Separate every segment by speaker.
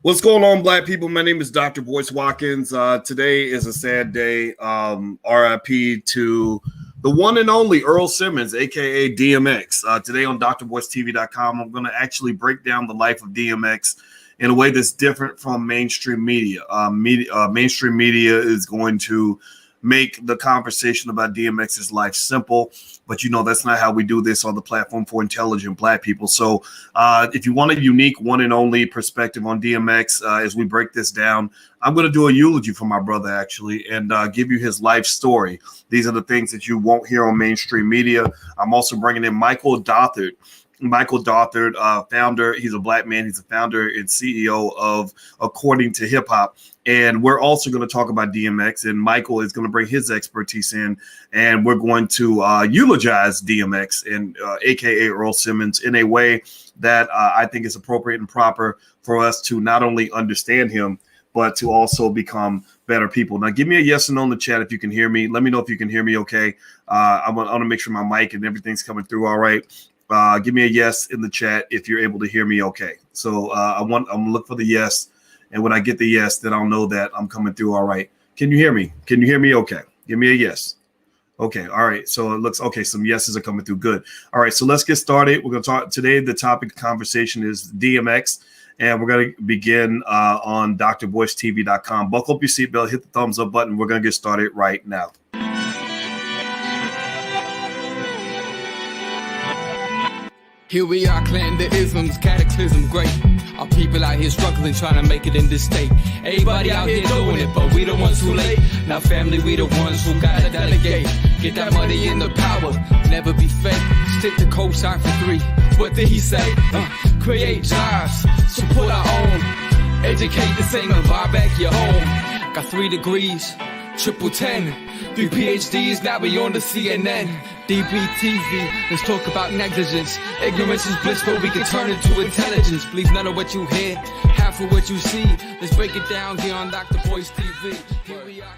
Speaker 1: What's going on, Black people? My name is Dr. Boyce Watkins. Today is a sad day. RIP to the one and only Earl Simmons, aka DMX. Today on drboycetv.com, I'm going to actually break down the life of DMX in a way that's different from mainstream media. Mainstream media is going to make the conversation about DMX's life simple, but that's not how we do this on the platform for intelligent Black people. So if you want a unique one and only perspective on DMX, as we break this down, I'm going to do a eulogy for my brother actually, and give you his life story. These are the things that you won't hear on mainstream media. I'm also bringing in Michael Dothert. Founder. He's a Black man. He's a founder and CEO of According to Hip Hop. And we're also going to talk about DMX, and Michael is going to bring his expertise in, and we're going to eulogize DMX and aka Earl Simmons in a way that I think is appropriate and proper for us to not only understand him, but to also become better people. Now, give me a yes and no in the chat if you can hear me. Let me know if you can hear me okay. I want to make sure my mic and everything's coming through all right. Give me a yes in the chat if you're able to hear me okay. So I'm gonna look for the yes, and when I get the yes, then I'll know that I'm coming through all right. Can you hear me? Can you hear me okay? Give me a yes. Okay, all right. So it looks okay. Some yeses are coming through. Good. All right, so let's get started. We're gonna talk today. The topic of conversation is DMX, and we're gonna begin on drboycetv.com. Buckle up your seatbelt, hit the thumbs up button. We're gonna get started right now.
Speaker 2: Here we are, clan the isms, cataclysm, great. Our people out here struggling, trying to make it in this state. Everybody out here doing it, but we the ones too late. Now family, we the ones who gotta delegate. Get that money in the power, never be fake. Stick to cosign for 3. What did he say? Create jobs, support our own. Educate the same and buy back your home. Got 3 degrees, triple 10. 3 PhDs, now we on the CNN. DBTV, let's talk about negligence. Ignorance is bliss, but we can turn it to intelligence. Believe none of what you hear, half of what you see. Let's break it down here on Dr. Boyce TV. Here we are.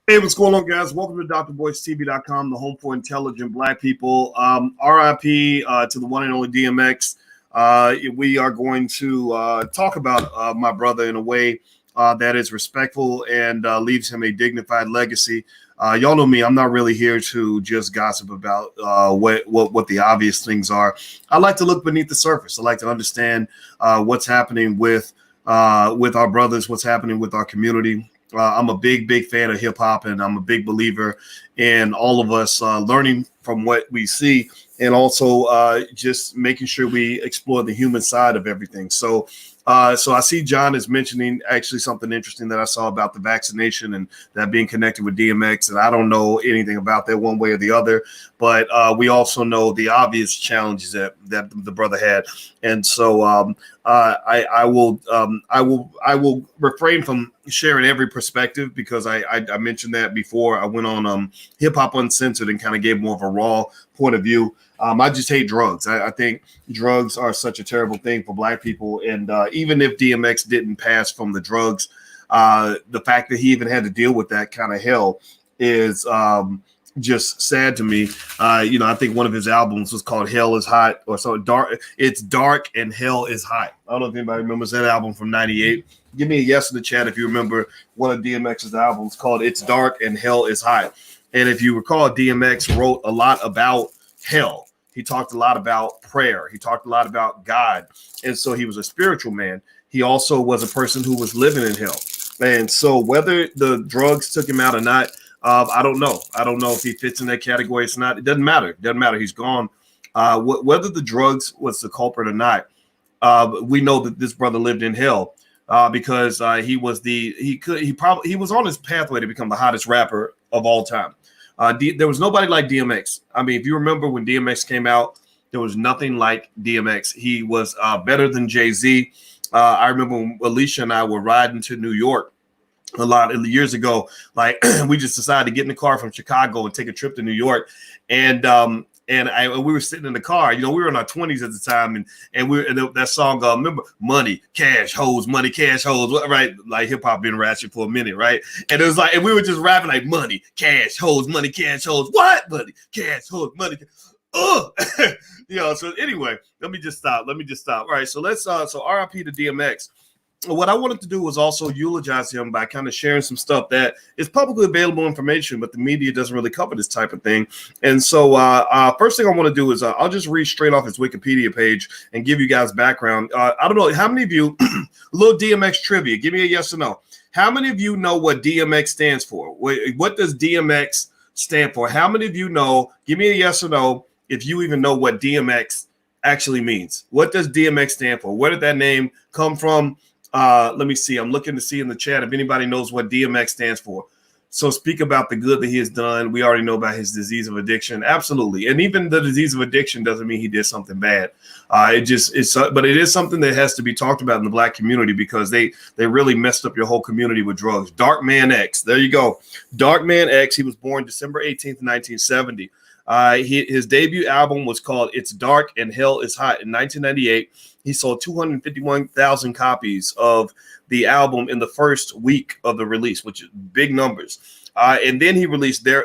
Speaker 1: Hey, what's going on, guys? Welcome to drboycetv.com, the home for intelligent Black people. RIP to the one and only DMX. We are going to talk about my brother in a way that is respectful and leaves him a dignified legacy. Y'all know me. I'm not really here to just gossip about what the obvious things are. I like to look beneath the surface. I like to understand what's happening with our brothers, what's happening with our community. I'm a big fan of hip hop, and I'm a big believer in all of us learning from what we see, and also just making sure we explore the human side of everything. So I see John is mentioning actually something interesting that I saw about the vaccination and that being connected with DMX. And I don't know anything about that one way or the other, but we also know the obvious challenges that the brother had. And so I will refrain from sharing every perspective because I mentioned that before. I went on Hip Hop Uncensored and kind of gave more of a raw point of view. I just hate drugs. I think drugs are such a terrible thing for Black people. And even if DMX didn't pass from the drugs, the fact that he even had to deal with that kind of hell is just sad to me. I think one of his albums was called Hell is Hot, or so dark. It's dark and hell is hot. I don't know if anybody remembers that album from '98. Give me a yes in the chat if you remember one of DMX's albums called It's Dark and Hell is Hot. And if you recall, DMX wrote a lot about hell. He talked a lot about prayer. He talked a lot about God. And so he was a spiritual man. He also was a person who was living in hell. And so whether the drugs took him out or not, I don't know. I don't know if he fits in that category. It's not. It doesn't matter. It doesn't matter. He's gone. Whether the drugs was the culprit or not, we know that this brother lived in hell because he was on his pathway to become the hottest rapper of all time. There was nobody like DMX. I mean, if you remember when DMX came out, there was nothing like DMX. He was better than Jay-Z. I remember when Alicia and I were riding to New York a lot of years ago. Like we just decided to get in the car from Chicago and take a trip to New York, and we were sitting in the car. We were in our 20s at the time, and that song. Remember, money, cash, hoes, money, cash, hoes, right? Like hip hop been ratchet for a minute, right? And it was like, and we were just rapping like money, cash, hoes, money, cash, hoes. What? Money, cash, hoes, money. ugh. So anyway, let me just stop. All right, so let's so RIP to DMX. What I wanted to do was also eulogize him by kind of sharing some stuff that is publicly available information, but the media doesn't really cover this type of thing. And so first thing I want to do is I'll just read straight off his Wikipedia page and give you guys background. I don't know how many of you, a little DMX trivia, give me a yes or no. How many of you know what DMX stands for? What does DMX stand for? How many of you know? Give me a yes or no if you even know what DMX actually means. What does DMX stand for? Where did that name come from? Let me see. I'm looking to see in the chat if anybody knows what DMX stands for. So speak about the good that he has done. We already know about his disease of addiction. Absolutely. And even the disease of addiction doesn't mean he did something bad. But it is something that has to be talked about in the Black community because they really messed up your whole community with drugs. Dark Man X. There you go. Dark Man X. He was born December 18th, 1970. His debut album was called It's Dark and Hell is Hot in 1998. He sold 251,000 copies of the album in the first week of the release, which is big numbers. And then he released then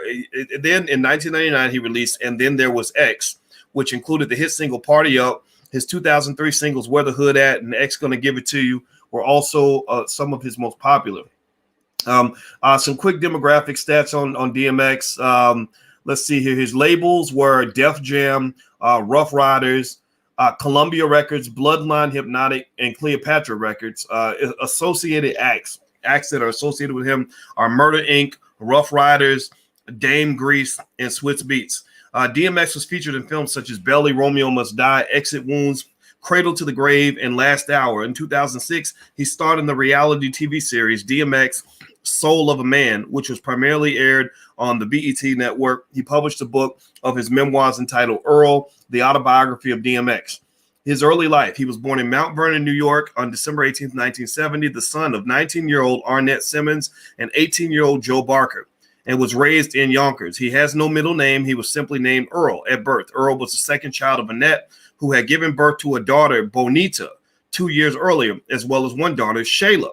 Speaker 1: in 1999, he released And Then There Was X, which included the hit single Party Up. His 2003 singles Where the Hood At and X Gonna Give It To You were also some of his most popular. Some quick demographic stats on DMX. Let's see here. His labels were Def Jam, Rough Riders, Columbia Records, Bloodline Hypnotic, and Cleopatra Records. Associated acts that are associated with him are Murder Inc., Rough Riders, Dame Grease, and Switz Beats. DMX was featured in films such as Belly, Romeo Must Die, Exit Wounds, Cradle to the Grave, and Last Hour. In 2006, he starred in the reality TV series DMX Soul of a Man, which was primarily aired on the BET network. He published a book of his memoirs entitled Earl, the Autobiography of DMX. His early life. He was born in Mount Vernon, New York on December 18th, 1970, the son of 19-year-old Arnett Simmons and 18-year-old Joe Barker, and was raised in Yonkers. He has no middle name. He was simply named Earl at birth. Earl was the second child of Annette, who had given birth to a daughter, Bonita, 2 years earlier, as well as one daughter, Shayla,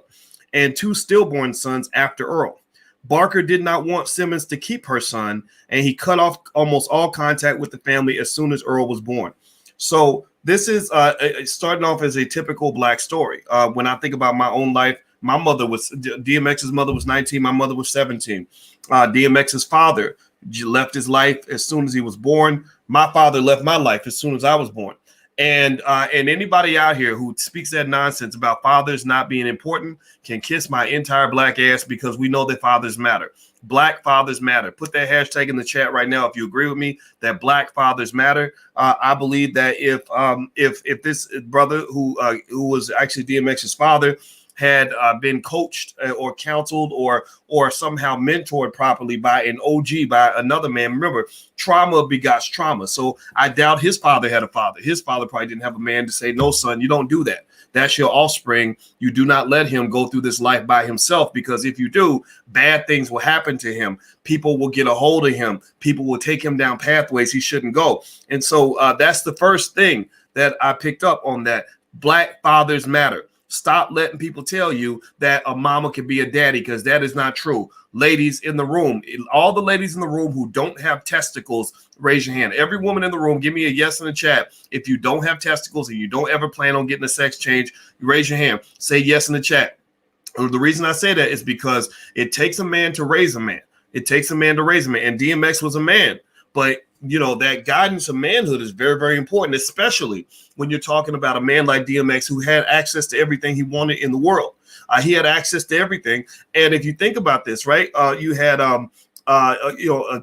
Speaker 1: and two stillborn sons after Earl. Barker did not want Simmons to keep her son, and he cut off almost all contact with the family as soon as Earl was born. So this is starting off as a typical Black story. When I think about my own life, my mother was DMX's mother was 19. My mother was 17. DMX's father left his life as soon as he was born. My father left my life as soon as I was born. And anybody out here who speaks that nonsense about fathers not being important can kiss my entire Black ass, because we know that fathers matter. Black fathers matter. Put that hashtag in the chat right now if you agree with me that Black fathers matter. I believe that if this brother who was actually DMX's father had been coached or counseled or somehow mentored properly by an OG, by another man. Remember, trauma begots trauma. So I doubt his father had a father. His father probably didn't have a man to say, no, son, you don't do that. That's your offspring. You do not let him go through this life by himself, because if you do, bad things will happen to him. People will get a hold of him. People will take him down pathways he shouldn't go. And so that's the first thing that I picked up on, that Black fathers matter. Stop letting people tell you that a mama can be a daddy, because that is not true. Ladies in the room, all the ladies in the room who don't have testicles, raise your hand. Every woman in the room, give me a yes in the chat. If you don't have testicles and you don't ever plan on getting a sex change, raise your hand. Say yes in the chat. The reason I say that is because it takes a man to raise a man. It takes a man to raise a man. And DMX was a man. But you know, that guidance of manhood is very, very important, especially when you're talking about a man like DMX who had access to everything he wanted in the world. He had access to everything. And if you think about this, right, you had,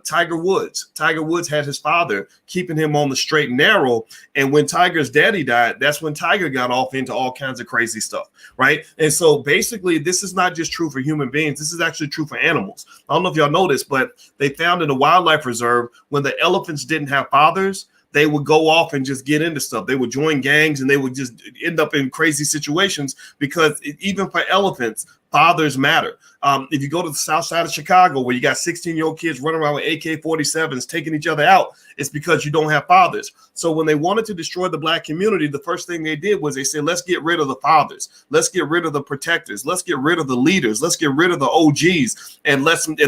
Speaker 1: Tiger Woods. Tiger Woods had his father keeping him on the straight and narrow. And when Tiger's daddy died, that's when Tiger got off into all kinds of crazy stuff, right? And so basically, this is not just true for human beings. This is actually true for animals. I don't know if y'all know this, but they found in a wildlife reserve when the elephants didn't have fathers, they would go off and just get into stuff. They would join gangs and they would just end up in crazy situations, because even for elephants, fathers matter. If you go to the south side of Chicago, where you got 16-year-old kids running around with AK-47s taking each other out, it's because you don't have fathers. So when they wanted to destroy the black community, the first thing they did was they said, let's get rid of the fathers. Let's get rid of the protectors. Let's get rid of the leaders. Let's get rid of the OGs, and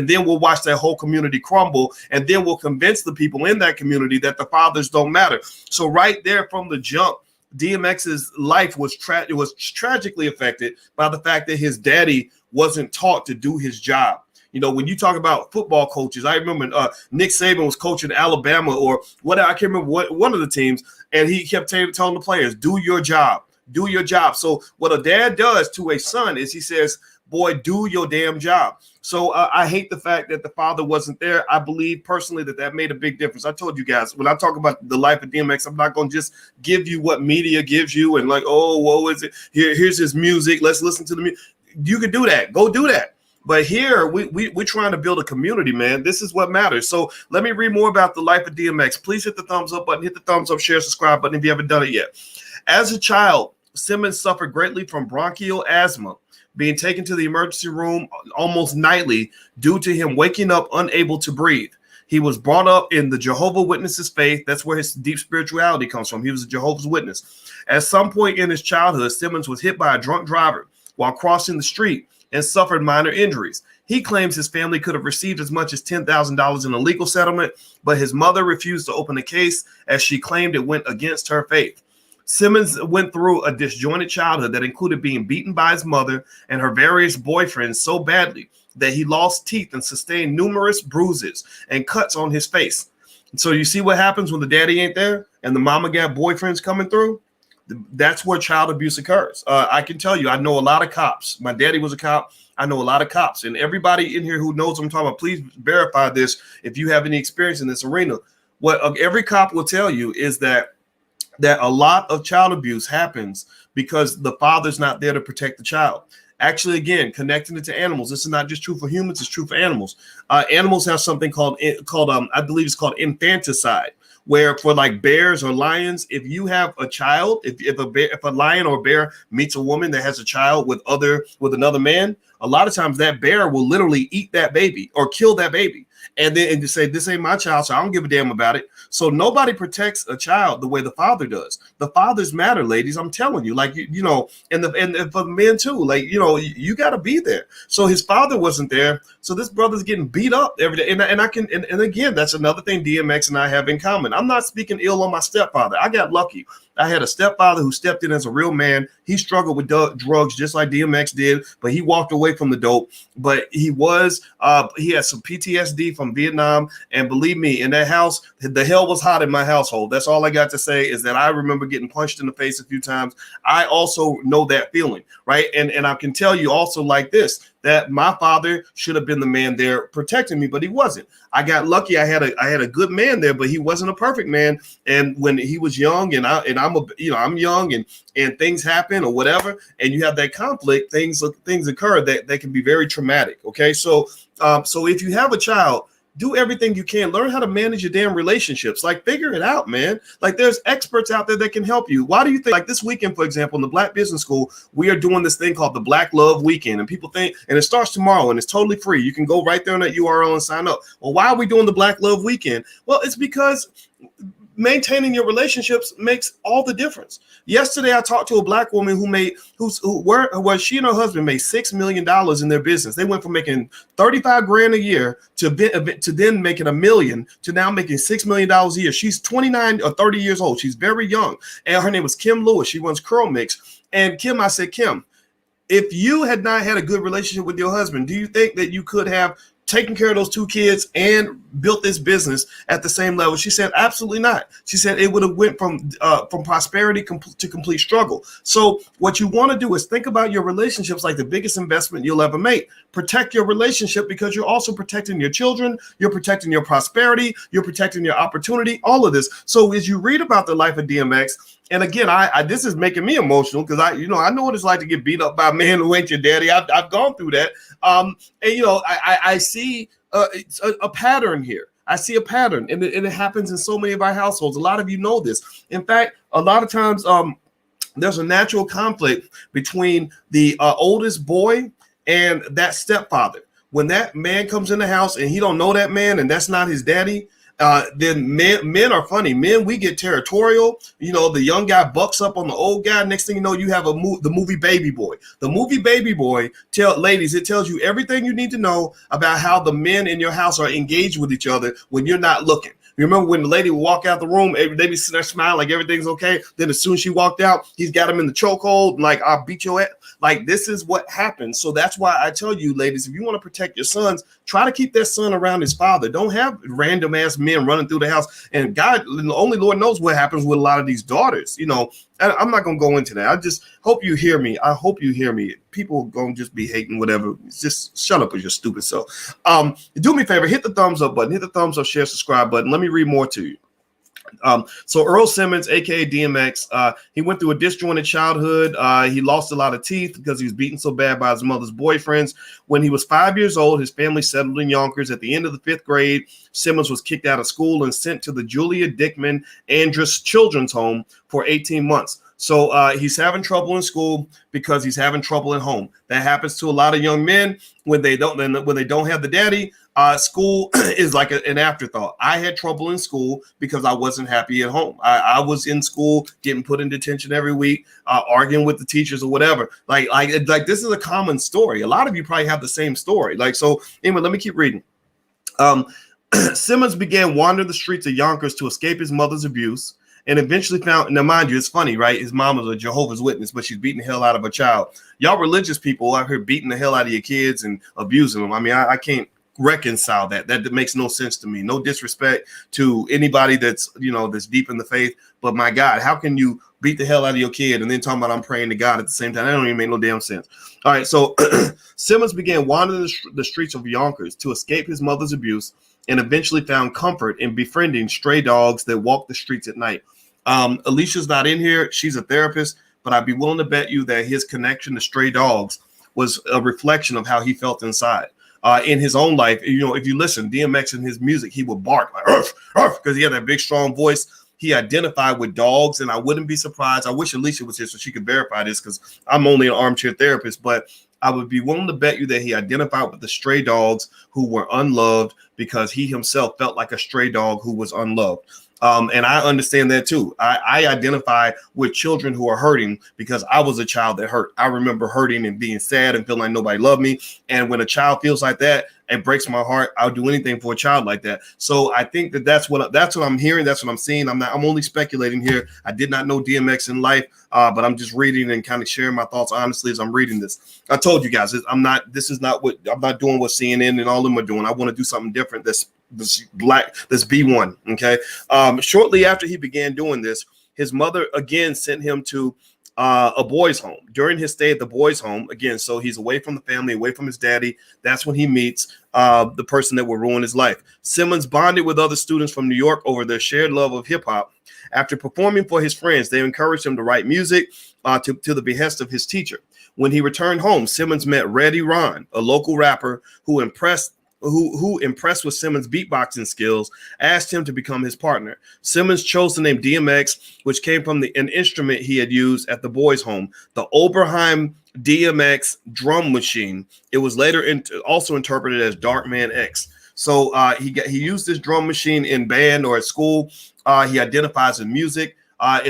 Speaker 1: then we'll watch that whole community crumble. And then we'll convince the people in that community that the fathers don't matter. So right there from the jump, DMX's life was tragically affected by the fact that his daddy wasn't taught to do his job. You know, when you talk about football coaches, I remember Nick Saban was coaching Alabama or whatever. I can't remember one of the teams, and he kept telling the players, do your job, do your job. So what a dad does to a son is he says, boy, do your damn job. So I hate the fact that the father wasn't there. I believe personally that made a big difference. I told you guys, when I talk about the life of DMX, I'm not going to just give you what media gives you and like, oh, whoa, is it? Here's his music. Let's listen to the music. You can do that. Go do that. But here, we're trying to build a community, man. This is what matters. So let me read more about the life of DMX. Please hit the thumbs up button, hit the thumbs up, share, subscribe button if you haven't done it yet. As a child, Simmons suffered greatly from bronchial asthma, being taken to the emergency room almost nightly due to him waking up unable to breathe. He was brought up in the Jehovah's Witnesses faith. That's where his deep spirituality comes from. He was a Jehovah's Witness. At some point in his childhood, Simmons was hit by a drunk driver while crossing the street and suffered minor injuries. He claims his family could have received as much as $10,000 in a legal settlement, but his mother refused to open the case as she claimed it went against her faith. Simmons went through a disjointed childhood that included being beaten by his mother and her various boyfriends so badly that he lost teeth and sustained numerous bruises and cuts on his face. So you see what happens when the daddy ain't there and the mama got boyfriends coming through? That's where child abuse occurs. I can tell you, I know a lot of cops. My daddy was a cop. I know a lot of cops. And everybody in here who knows what I'm talking about, please verify this if you have any experience in this arena. What every cop will tell you is that a lot of child abuse happens because the father's not there to protect the child. Actually, again, connecting it to animals. This is not just true for humans, it's true for animals. Animals have something called I believe it's called infanticide, where for like bears or lions, if you have a child, if a lion or bear meets a woman that has a child with another man, a lot of times that bear will literally eat that baby or kill that baby. And then just say, this ain't my child, so I don't give a damn about it. So nobody protects a child the way the father does. The fathers matter, ladies. I'm telling you, like, you know, and for men too, like, you know, you got to be there. So his father wasn't there. So this brother's getting beat up every day. And again, that's another thing DMX and I have in common. I'm not speaking ill on my stepfather. I got lucky. I had a stepfather who stepped in as a real man. He struggled with drugs just like DMX did, but he walked away from the dope. But he had some PTSD from Vietnam. And believe me, in that house, the hell was hot in my household. That's all I got to say is that I remember getting punched in the face a few times. I also know that feeling, right? And I can tell you also like this, that my father should have been the man there protecting me, but he wasn't. I got lucky. I had a good man there, but he wasn't a perfect man. And when he was young, and I'm young, and things happen or whatever, and you have that conflict, things occur that can be very traumatic. Okay, so if you have a child, do everything you can. Learn how to manage your damn relationships. Like, figure it out, man. Like, there's experts out there that can help you. Why do you think, like this weekend, for example, in the Black Business School, we are doing this thing called the Black Love Weekend. And people think, and it starts tomorrow and it's totally free. You can go right there on that URL and sign up. Well, why are we doing the Black Love Weekend? Well, it's because maintaining your relationships makes all the difference. Yesterday, I talked to a Black woman who she and her husband made $6 million in their business. They went from making $35,000 a year to then making $1 million to now making $6 million a year. She's 29 or 30 years old. She's very young. And her name was Kim Lewis. She runs Curl Mix. And Kim, I said, Kim, if you had not had a good relationship with your husband, do you think that you could have taking care of those two kids and built this business at the same level? She said, absolutely not. She said it would have went from prosperity to complete struggle. So what you want to do is think about your relationships like the biggest investment you'll ever make. Protect your relationship because you're also protecting your children. You're protecting your prosperity. You're protecting your opportunity, all of this. So as you read about the life of DMX, and again, I this is making me emotional because I know what it's like to get beat up by a man who ain't your daddy. I've gone through that. And I see a pattern here. I see a pattern, and it happens in so many of our households. A lot of you know this. In fact, a lot of times there's a natural conflict between the oldest boy and that stepfather. When that man comes in the house and he don't know that man and that's not his daddy, then men are funny. Men, we get territorial. You know, the young guy bucks up on the old guy. Next thing you know, you have the movie Baby Boy. The movie Baby Boy, ladies, it tells you everything you need to know about how the men in your house are engaged with each other when you're not looking. You remember when the lady would walk out the room, they be sitting there smiling like everything's okay. Then as soon as she walked out, he's got him in the chokehold, like, I'll beat your ass. Like, this is what happens. So that's why I tell you, ladies, if you want to protect your sons, try to keep that son around his father. Don't have random ass men running through the house. And God, only Lord knows what happens with a lot of these daughters. You know, I'm not going to go into that. I just hope you hear me. I hope you hear me. People going to just be hating whatever. Just shut up with your stupid self. Do me a favor, hit the thumbs up button, hit the thumbs up, share, subscribe button. Let me read more to you. So Earl Simmons, aka DMX, he went through a disjointed childhood. He lost a lot of teeth because he was beaten so bad by his mother's boyfriends. When he was 5 years old, his family settled in Yonkers. At the end of the 5th grade, Simmons was kicked out of school and sent to the Julia Dickman Andrus Children's Home for 18 months. So he's having trouble in school because he's having trouble at home. That happens to a lot of young men when they don't have the daddy. School is like an afterthought. I had trouble in school because I wasn't happy at home. I was in school getting put in detention every week, arguing with the teachers or whatever. Like this is a common story. A lot of you probably have the same story. So anyway, let me keep reading. Simmons began wandering the streets of Yonkers to escape his mother's abuse, and eventually found, now mind you, it's funny, right? His mom was a Jehovah's Witness, but she's beating the hell out of a child. Y'all religious people out here beating the hell out of your kids and abusing them. I mean, I can't reconcile that. That makes no sense to me. No disrespect to anybody that's, that's deep in the faith. But my God, how can you beat the hell out of your kid and then talking about I'm praying to God at the same time? That don't even make no damn sense. All right, so Simmons began wandering the streets of Yonkers to escape his mother's abuse and eventually found comfort in befriending stray dogs that walk the streets at night. Alicia's not in here. She's a therapist, but I'd be willing to bet you that his connection to stray dogs was a reflection of how he felt inside. In his own life, if you listen, DMX in his music, he would bark like "Urf, urf," because he had that big, strong voice. He identified with dogs, and I wouldn't be surprised. I wish Alicia was here so she could verify this, because I'm only an armchair therapist, but I would be willing to bet you that he identified with the stray dogs who were unloved because he himself felt like a stray dog who was unloved. And I understand that too. I identify with children who are hurting because I was a child that hurt. I remember hurting and being sad and feeling like nobody loved me. And when a child feels like that, it breaks my heart. I'll do anything for a child like that. So I think that's what I'm hearing. That's what I'm seeing. I'm only speculating here. I did not know DMX in life, but I'm just reading and kind of sharing my thoughts honestly as I'm reading this. I told you guys, I'm not doing what CNN and all of them are doing. I want to do something different. This B1. Okay. Shortly after he began doing this, his mother again sent him to a boys' home. During his stay at the boys' home, again, so he's away from the family, away from his daddy. That's when he meets the person that will ruin his life. Simmons bonded with other students from New York over their shared love of hip hop. After performing for his friends, they encouraged him to write music to the behest of his teacher. When he returned home, Simmons met Reddy Ron, a local rapper who impressed with Simmons' beatboxing skills, asked him to become his partner. Simmons chose the name DMX, which came from an instrument he had used at the boys' home, the Oberheim DMX drum machine. It was later also interpreted as Darkman X. So he used this drum machine in band or at school. He identifies in music.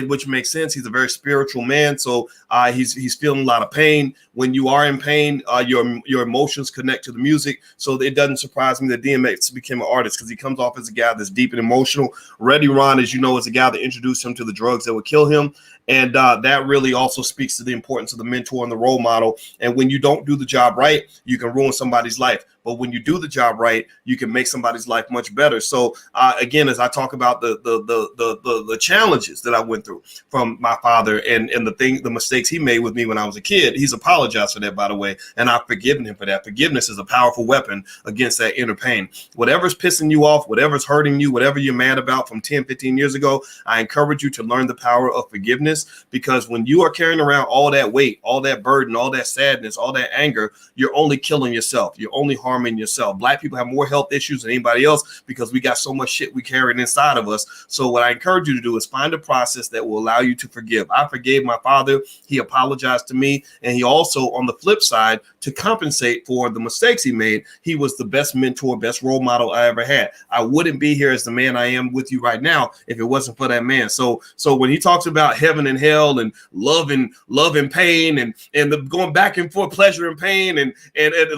Speaker 1: Which makes sense. He's a very spiritual man, so he's feeling a lot of pain. When you are in pain, your emotions connect to the music. So it doesn't surprise me that DMX became an artist, because he comes off as a guy that's deep and emotional. Reddy Ron, as you know, is a guy that introduced him to the drugs that would kill him. And that really also speaks to the importance of the mentor and the role model. And when you don't do the job right, you can ruin somebody's life. But when you do the job right, you can make somebody's life much better. So again, as I talk about the challenges that I went through from my father and the mistakes he made with me when I was a kid, he's apologized for that, by the way, and I've forgiven him for that. Forgiveness is a powerful weapon against that inner pain. Whatever's pissing you off, whatever's hurting you, whatever you're mad about from 10, 15 years ago, I encourage you to learn the power of forgiveness. business, because when you are carrying around all that weight, all that burden, all that sadness, all that anger, you're only killing yourself. You're only harming yourself. Black people have more health issues than anybody else because we got so much shit we carrying inside of us. So what I encourage you to do is find a process that will allow you to forgive. I forgave my father. He apologized to me. And he also, on the flip side, to compensate for the mistakes he made, he was the best mentor, best role model I ever had. I wouldn't be here as the man I am with you right now if it wasn't for that man. So when he talks about heaven and hell and love and pain and the going back and forth, pleasure and pain and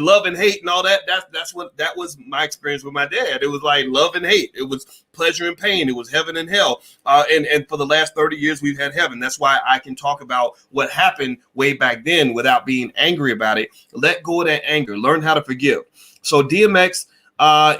Speaker 1: love and hate and all that, that was my experience with my dad. It was like love and hate. It was pleasure and pain. It was heaven and hell. And for the last 30 years, we've had heaven. That's why I can talk about what happened way back then without being angry about it. Let go of that anger. Learn how to forgive. So DMX,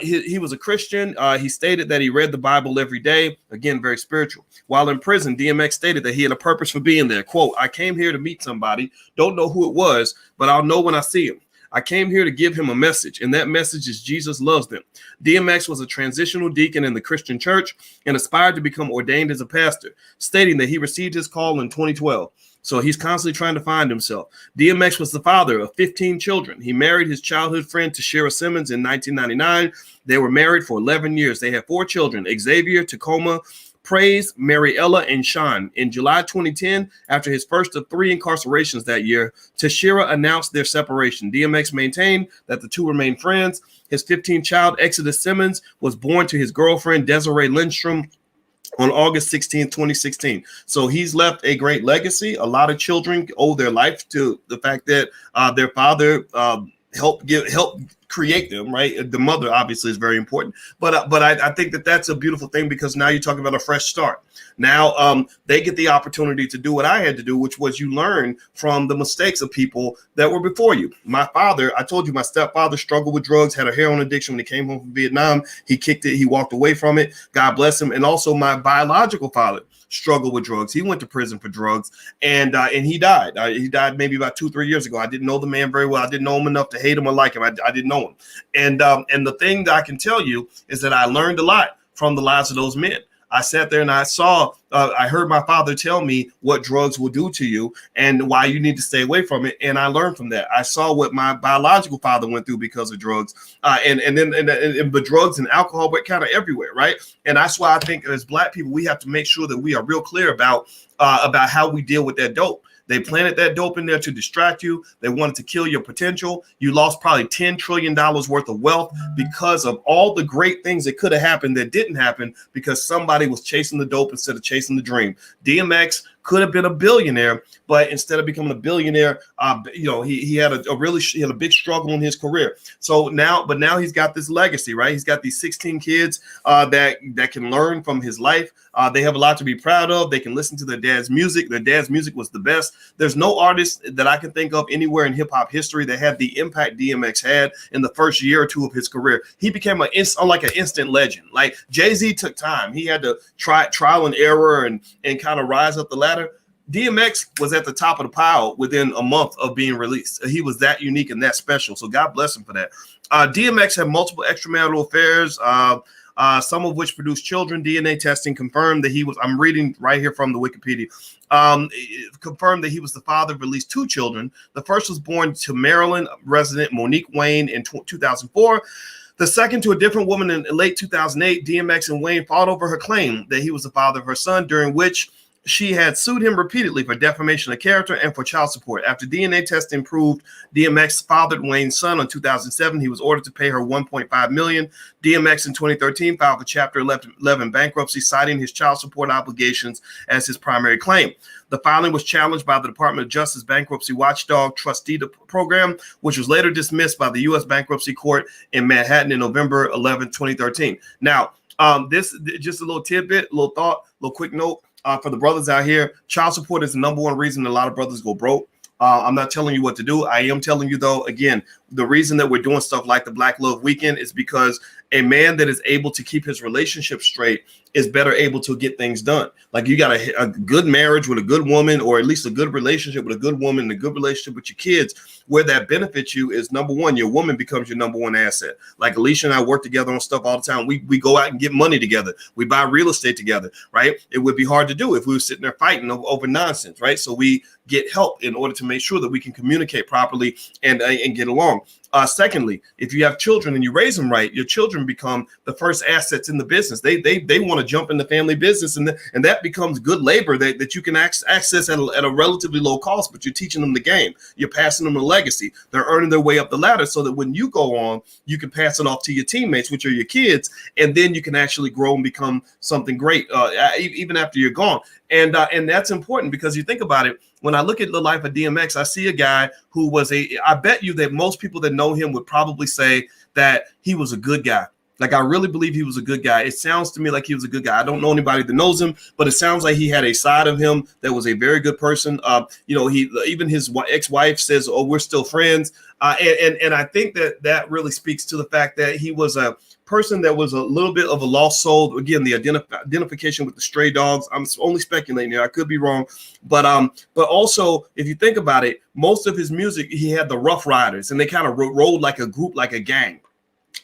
Speaker 1: he was a Christian. He stated that he read the Bible every day. Again, very spiritual. While in prison, DMX stated that he had a purpose for being there. Quote, "I came here to meet somebody. Don't know who it was, but I'll know when I see him. I came here to give him a message, and that message is Jesus loves them." DMX was a transitional deacon in the Christian church and aspired to become ordained as a pastor, stating that he received his call in 2012. So he's constantly trying to find himself. DMX was the father of 15 children. He married his childhood friend Earl Simmons in 1999. They were married for 11 years. They had 4 children: Xavier, Tacoma, Praise, Mariella, and Sean. In July 2010, after his first of 3 incarcerations that year, Tashira announced their separation. DMX maintained that the two remained friends. His 15th child, Exodus Simmons, was born to his girlfriend, Desiree Lindstrom, on August 16, 2016. So he's left a great legacy. A lot of children owe their life to the fact that their father helped create them, right? The mother obviously is very important, but I think that that's a beautiful thing, because now you're talking about a fresh start. Now they get the opportunity to do what I had to do, which was you learn from the mistakes of people that were before you. My father, I told you, my stepfather struggled with drugs, had a heroin addiction when he came home from Vietnam. He kicked it. He walked away from it. God bless him. And also my biological father struggled with drugs. He went to prison for drugs, and he died. He died maybe about 2-3 years ago. I didn't know the man very well. I didn't know him enough to hate him or like him. I didn't know him. And the thing that I can tell you is that I learned a lot from the lives of those men. I sat there and I heard my father tell me what drugs will do to you and why you need to stay away from it. And I learned from that. I saw what my biological father went through because of drugs. But drugs and alcohol were kind of everywhere, right? And that's why I think as Black people, we have to make sure that we are real clear about how we deal with that dope. They planted that dope in there to distract you. They wanted to kill your potential. You lost probably $10 trillion worth of wealth because of all the great things that could have happened that didn't happen because somebody was chasing the dope instead of chasing the dream. DMX could have been a billionaire, but instead of becoming a billionaire, he had a big struggle in his career. So now he's got this legacy, right? He's got these 16 kids that can learn from his life. They have a lot to be proud of. They can listen to their dad's music. Their dad's music was the best. There's no artist that I can think of anywhere in hip hop history that had the impact DMX had in the first year or two of his career. He became like an instant legend. Like Jay-Z took time. He had to trial and error and kind of rise up the ladder. DMX was at the top of the pile within a month of being released. He was that unique and that special. So God bless him for that. DMX had multiple extramarital affairs, some of which produced children. DNA testing confirmed that he was, I'm reading right here from the Wikipedia, confirmed that he was the father of at least 2 children. The first was born to Maryland resident Monique Wayne in 2004. The second to a different woman in late 2008. DMX and Wayne fought over her claim that he was the father of her son, during which she had sued him repeatedly for defamation of character and for child support. After DNA testing proved DMX fathered Wayne's son in 2007, he was ordered to pay her $1.5 million. DMX in 2013 filed for Chapter 11 bankruptcy, citing his child support obligations as his primary claim. The filing was challenged by the Department of Justice Bankruptcy Watchdog Trustee Program, which was later dismissed by the U.S. Bankruptcy Court in Manhattan in November 11, 2013. Now, this just a little tidbit, little thought, little quick note. For the brothers out here, child support is the number one reason a lot of brothers go broke. I'm not telling you what to do. I am telling you, though, again, the reason that we're doing stuff like the Black Love Weekend is because a man that is able to keep his relationship straight is better able to get things done. Like you got a good marriage with a good woman, or at least a good relationship with a good woman, and a good relationship with your kids, where that benefits you is, number one, your woman becomes your number one asset. Like Alicia and I work together on stuff all the time. We go out and get money together. We buy real estate together, right? It would be hard to do if we were sitting there fighting over nonsense, right? So we get help in order to make sure that we can communicate properly and get along. Secondly, if you have children and you raise them right, your children become the first assets in the business. They want to jump in the family business, and that becomes good labor that you can access at a relatively low cost, but you're teaching them the game. You're passing them a legacy. They're earning their way up the ladder so that when you go on, you can pass it off to your teammates, which are your kids, and then you can actually grow and become something great even after you're gone. And that's important because you think about it. When I look at the life of DMX, I see a guy who was I bet you that most people that know him would probably say that he was a good guy. Like, I really believe he was a good guy. It sounds to me like he was a good guy. I don't know anybody that knows him, but it sounds like he had a side of him that was a very good person. He even his ex-wife says, "Oh, we're still friends." And I think that really speaks to the fact that he was a person that was a little bit of a lost soul. Again, the identification with the stray dogs. I'm only speculating here. I could be wrong, but also if you think about it, most of his music, he had the Rough Riders, and they kind of rolled like a group, like a gang.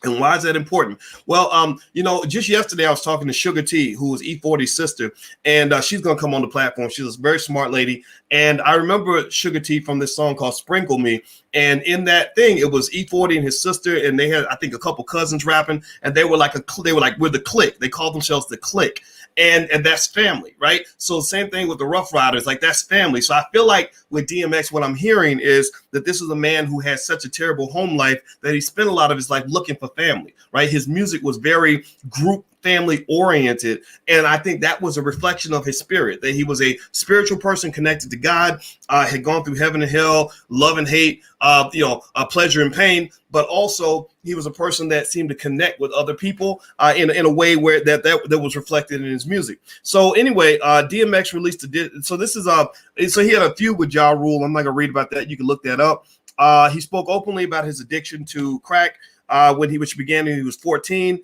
Speaker 1: And why is that important? Well, just yesterday I was talking to Sugar T, who was E40's sister, and she's going to come on the platform. She's a very smart lady. And I remember Sugar T from this song called Sprinkle Me. And in that thing, it was E40 and his sister, and they had, I think, a couple cousins rapping, and we're the Clique. They called themselves the Clique. And that's family, right? So same thing with the Rough Riders, like that's family. So I feel like with DMX, what I'm hearing is that this is a man who has such a terrible home life that he spent a lot of his life looking for family, right? His music was very group family oriented. And I think that was a reflection of his spirit, that he was a spiritual person connected to God, had gone through heaven and hell, love and hate, pleasure and pain, but also he was a person that seemed to connect with other people in a way where that was reflected in his music. So anyway, DMX released so this is so he had a feud with Ja Rule. I'm not gonna read about that. You can look that up. He spoke openly about his addiction to crack which began when he was 14.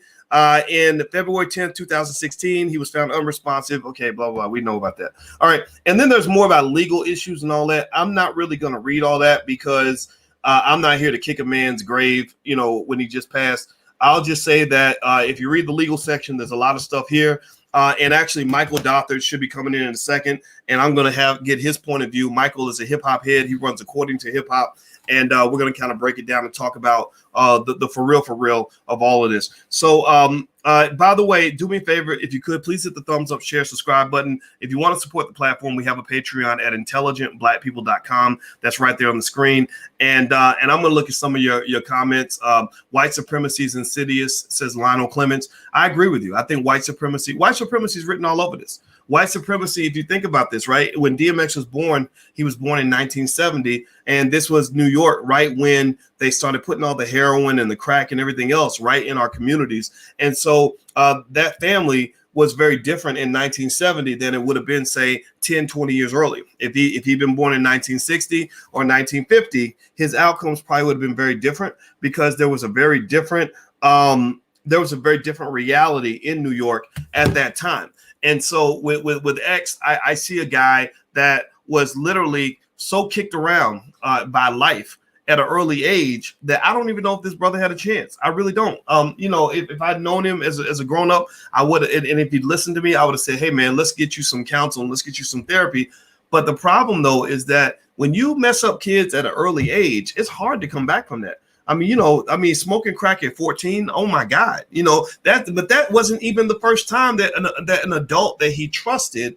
Speaker 1: In February 10th, 2016, he was found unresponsive. Okay, blah, blah, blah. We know about that. All right. And then there's more about legal issues and all that. I'm not really going to read all that because I'm not here to kick a man's grave, when he just passed. I'll just say that if you read the legal section, there's a lot of stuff here. And actually, Michael Dothert should be coming in a second, and I'm going to get his point of view. Michael is a hip hop head. He runs According to Hip Hop. And we're going to kind of break it down and talk about the for real of all of this. So, by the way, do me a favor. If you could, please hit the thumbs up, share, subscribe button. If you want to support the platform, we have a Patreon at intelligentblackpeople.com. That's right there on the screen. And I'm going to look at some of your comments. White supremacy is insidious, says Lionel Clements. I agree with you. I think white supremacy is written all over this. White supremacy, if you think about this, right? When DMX was born, he was born in 1970, and this was New York, right when they started putting all the heroin and the crack and everything else right in our communities. And so that family was very different in 1970 than it would have been, say, 10, 20 years earlier. If he'd been born in 1960 or 1950, his outcomes probably would have been very different because there was a very different reality in New York at that time. And so with X, I see a guy that was literally so kicked around by life at an early age that I don't even know if this brother had a chance. I really don't. If I'd known him as a grown up, I would have. And if he'd listened to me, I would have said, "Hey, man, let's get you some counsel and let's get you some therapy." But the problem, though, is that when you mess up kids at an early age, it's hard to come back from that. Smoking crack at 14. Oh my God, but that wasn't even the first time that an adult that he trusted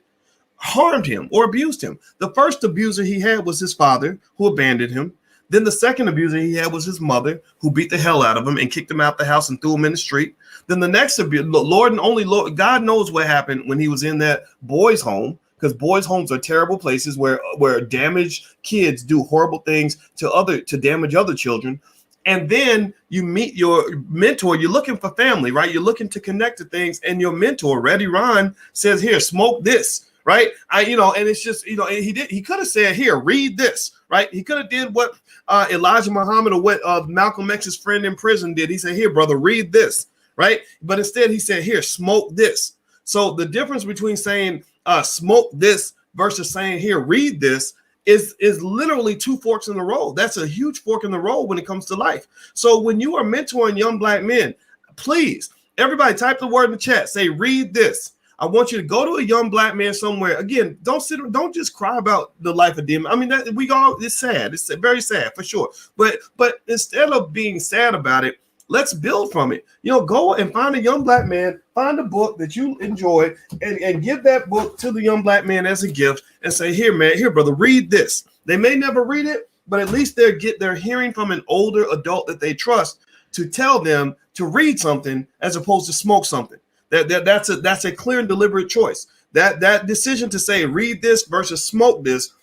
Speaker 1: harmed him or abused him. The first abuser he had was his father, who abandoned him. Then the second abuser he had was his mother, who beat the hell out of him and kicked him out the house and threw him in the street. Then the next abuser, Lord, God knows what happened when he was in that boys' home. Because boys' homes are terrible places where damaged kids do horrible things to damage other children. And then you meet your mentor. You're looking for family, right? You're looking to connect to things. And your mentor, Reddy Ron, says, "Here, smoke this," right? And it's just, and he could have said, here, read this, right? He could have did what Elijah Muhammad or what Malcolm X's friend in prison did. He said, here, brother, read this, right? But instead he said, here, smoke this. So the difference between saying smoke this versus saying, here, read this is literally two forks in the road. That's a huge fork in the road when it comes to life. So when you are mentoring young black men, please, everybody type the word in the chat, say, read this. I want you to go to a young black man somewhere. Again, don't just cry about the life of DMX. I mean, it's sad. It's very sad for sure. But instead of being sad about it, let's build from it. Go and find a young black man, find a book that you enjoy, and give that book to the young black man as a gift and say, here, man, here, brother, read this. They may never read it, but at least they're hearing from an older adult that they trust to tell them to read something as opposed to smoke something. That's a clear and deliberate choice. That decision to say read this versus smoke this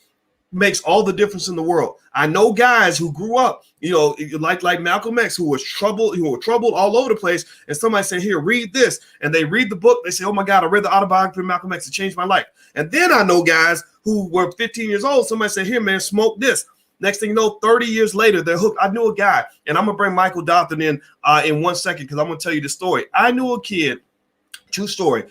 Speaker 1: makes all the difference in the world. I know guys who grew up, like Malcolm X, who were troubled all over the place, and somebody said, here, read this, and they read the book. They say, oh my God, I read the autobiography of Malcolm X. It changed my life. And then I know guys who were 15 years old. Somebody said, here, man, smoke this. Next thing you know, 30 years later, they're hooked. I knew a guy, and I'm gonna bring Michael Dothan in 1 second because I'm gonna tell you the story. I knew a kid. True story,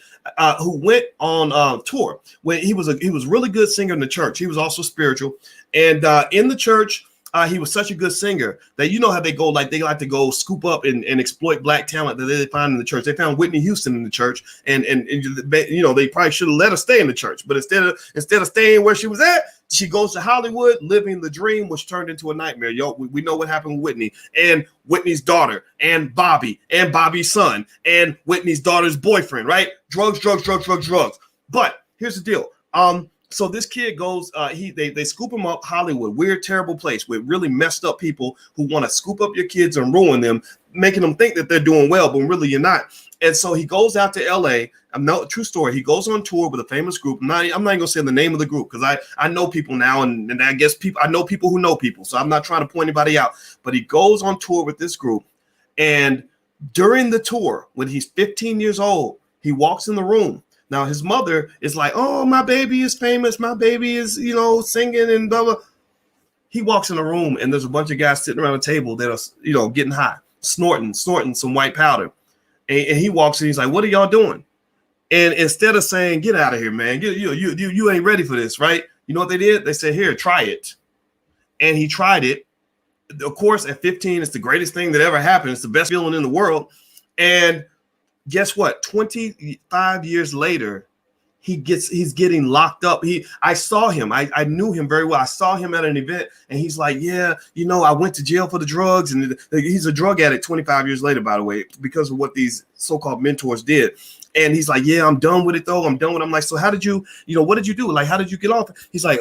Speaker 1: who went on tour when he was a really good singer in the church. He was also spiritual, and in the church, he was such a good singer that how they like to go scoop up and exploit black talent that they find in the church. They found Whitney Houston in the church, and they probably should have let her stay in the church, but instead of staying where she was at, she goes to Hollywood, living the dream, which turned into a nightmare. We know what happened with Whitney and Whitney's daughter and Bobby and Bobby's son and Whitney's daughter's boyfriend, right? Drugs. But here's the deal. So this kid goes, they scoop him up, Hollywood, weird, terrible place with really messed up people who want to scoop up your kids and ruin them, making them think that they're doing well, but really you're not. And so he goes out to LA. True story. He goes on tour with a famous group. I'm not even going to say the name of the group because I know people now, and I guess I know people who know people. So I'm not trying to point anybody out. But he goes on tour with this group. And during the tour, when he's 15 years old, he walks in the room. Now his mother is like, oh, my baby is famous. My baby is, singing and blah, blah. He walks in the room and there's a bunch of guys sitting around a table that are, getting high, snorting some white powder. And he walks in, he's like, what are y'all doing? And instead of saying, get out of here, man, you ain't ready for this, right? You know what they did? They said, here, try it. And he tried it. Of course, at 15, it's the greatest thing that ever happened. It's the best feeling in the world. And guess what? 25 years later, he's getting locked up. I saw him. I knew him very well. I saw him at an event, and he's like, yeah, I went to jail for the drugs, and he's a drug addict 25 years later, by the way, because of what these so-called mentors did. And he's like, yeah, I'm done with it though. I'm done with it. I'm like, so how did you, what did you do? Like, how did you get off? He's like,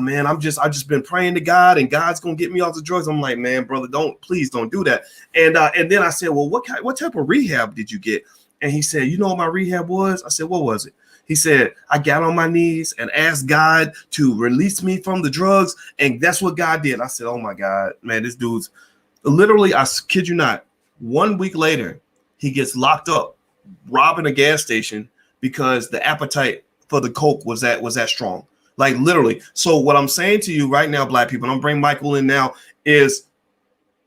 Speaker 1: man, I've just been praying to God, and God's gonna get me off the drugs. I'm like, man, brother, please don't do that. And then I said, well, what type of rehab did you get? And he said, you know what my rehab was? I said, what was it? He said, I got on my knees and asked God to release me from the drugs. And that's what God did. I said, oh my God, man, this dude's literally, I kid you not, 1 week later, he gets locked up, robbing a gas station because the appetite for the coke was that strong. Like literally. So what I'm saying to you right now, black people, and I'm bringing Michael in now, is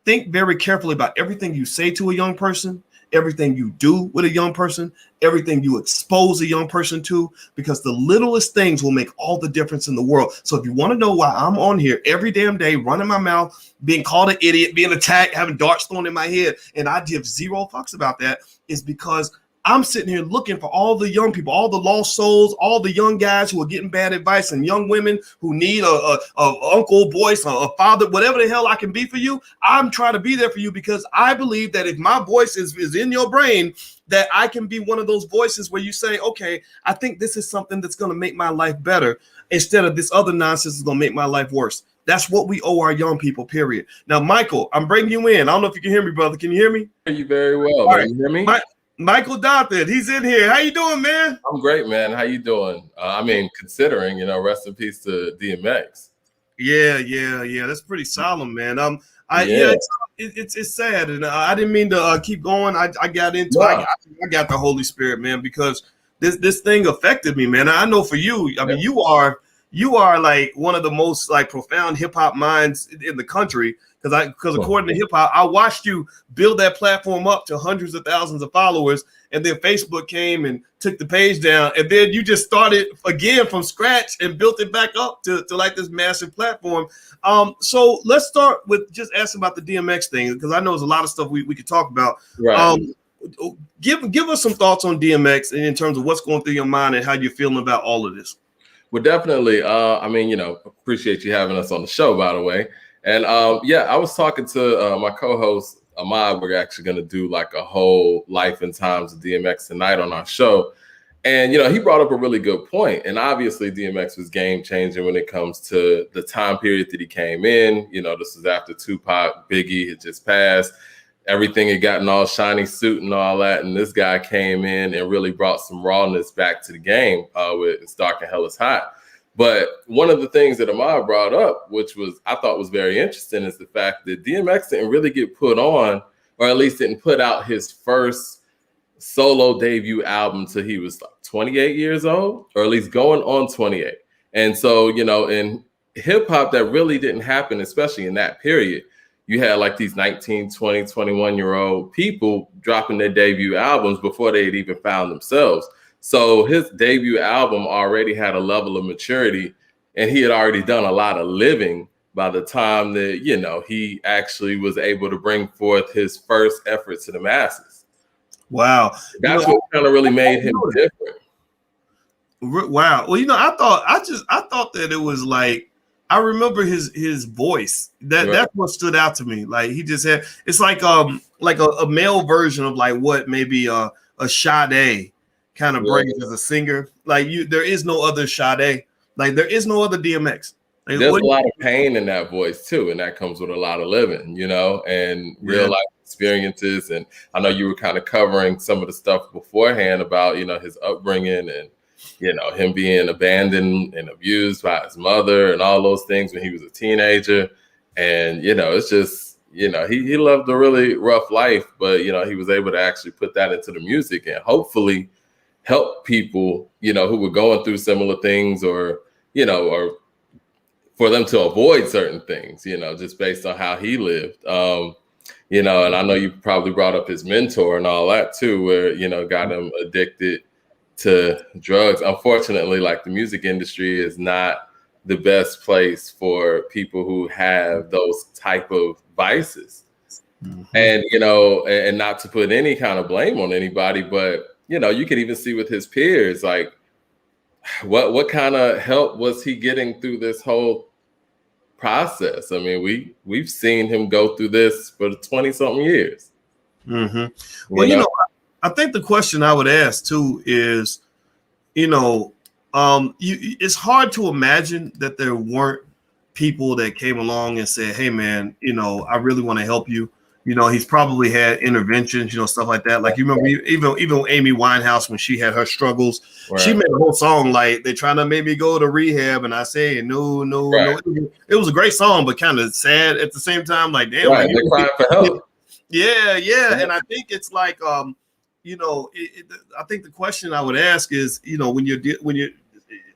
Speaker 1: think very carefully about everything you say to a young person, everything you do with a young person, everything you expose a young person to, because the littlest things will make all the difference in the world. So if you want to know why I'm on here every damn day, running my mouth, being called an idiot, being attacked, having darts thrown in my head, and I give zero fucks about that, is because I'm sitting here looking for all the young people, all the lost souls, all the young guys who are getting bad advice, and young women who need a uncle, voice, a father, whatever the hell I can be for you. I'm trying to be there for you because I believe that if my voice is in your brain, that I can be one of those voices where you say, okay, I think this is something that's going to make my life better instead of this other nonsense is going to make my life worse. That's what we owe our young people, period. Now, Michael, I'm bringing you in. I don't know if you can hear me, brother. Can you hear me?
Speaker 3: I hear you very well.
Speaker 1: All right.
Speaker 3: You hear me?
Speaker 1: Michael Dothan, he's in here. How you doing, man?
Speaker 3: I'm great, man. How you doing? Considering, rest in peace to DMX.
Speaker 1: Yeah. That's pretty solemn, man. It's sad, and I didn't mean to keep going. I got into. I got the Holy Spirit, man, because this thing affected me, man. I know for you, I mean, you are like one of the most like profound hip hop minds in the country. Because according to hip hop, I watched you build that platform up to hundreds of thousands of followers, and then Facebook came and took the page down, and then you just started again from scratch and built it back up to like this massive platform. So let's start with just asking about the DMX thing, because I know there's a lot of stuff we could talk about.
Speaker 3: Right.
Speaker 1: Give us some thoughts on DMX and in terms of what's going through your mind and how you're feeling about all of this.
Speaker 3: Well, definitely. I mean, appreciate you having us on the show, by the way. And I was talking to my co-host Ahmad. We're actually going to do like a whole life and times of DMX tonight on our show. And, he brought up a really good point. And obviously DMX was game changing when it comes to the time period that he came in. This was after Tupac, Biggie had just passed. Everything had gotten all shiny suit and all that. And this guy came in and really brought some rawness back to the game with It's Dark and Hell is Hot. But one of the things that Ahmad brought up, which I thought was very interesting, is the fact that DMX didn't really get put on, or at least didn't put out his first solo debut album till he was like 28 years old, or at least going on 28. And so, in hip hop, that really didn't happen, especially in that period. You had like these 19, 20, 21-year-old people dropping their debut albums before they had even found themselves. So his debut album already had a level of maturity, and he had already done a lot of living by the time that, he actually was able to bring forth his first efforts to the masses.
Speaker 1: Wow.
Speaker 3: That's what kind of really made him different.
Speaker 1: Wow. Well, I thought that it was like, I remember his voice. That's what stood out to me. Like he just had, it's like a male version of like what maybe a Sade kind of brings as a singer. Like there is no other Sade. Like there is no other DMX. Like,
Speaker 3: there's a lot of pain in that voice too, and that comes with a lot of living, and real life experiences. And I know you were kind of covering some of the stuff beforehand about his upbringing and him being abandoned and abused by his mother and all those things when he was a teenager. And it's just he lived a really rough life, but he was able to actually put that into the music and hopefully help people, who were going through similar things, or for them to avoid certain things, just based on how he lived. And I know you probably brought up his mentor and all that too, where, got him addicted to drugs. Unfortunately, like the music industry is not the best place for people who have those type of vices. Mm-hmm. And, and not to put any kind of blame on anybody, but you could even see with his peers, like what kind of help was he getting through this whole process? I mean, we've seen him go through this for 20-something years.
Speaker 1: Mm-hmm. Well, I think the question I would ask too is, it's hard to imagine that there weren't people that came along and said, "Hey, man, I really want to help you." He's probably had interventions, stuff like that. Like you remember, even Amy Winehouse, when she had her struggles, she made a whole song like they're trying to make me go to rehab, and I say no. It was a great song, but kind of sad at the same time. Like damn,
Speaker 3: they're crying for help.
Speaker 1: Yeah. And I think it's like, I think the question I would ask is, when you're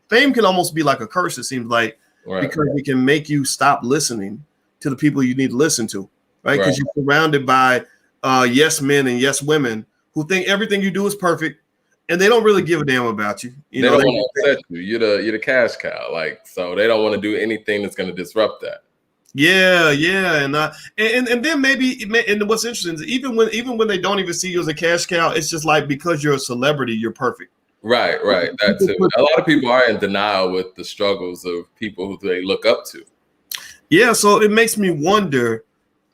Speaker 1: fame can almost be like a curse. It seems like because it can make you stop listening to the people you need to listen to. Right, because you're surrounded by yes men and yes women who think everything you do is perfect, and they don't really give a damn about you.
Speaker 3: They don't want to upset you. You're the cash cow, so they don't want to do anything that's going to disrupt that.
Speaker 1: Yeah, and then maybe, and what's interesting is even when they don't even see you as a cash cow, it's just like because you're a celebrity, you're perfect. Right.
Speaker 3: That too. A lot of people are in denial with the struggles of people who they look up to.
Speaker 1: Yeah, so it makes me wonder.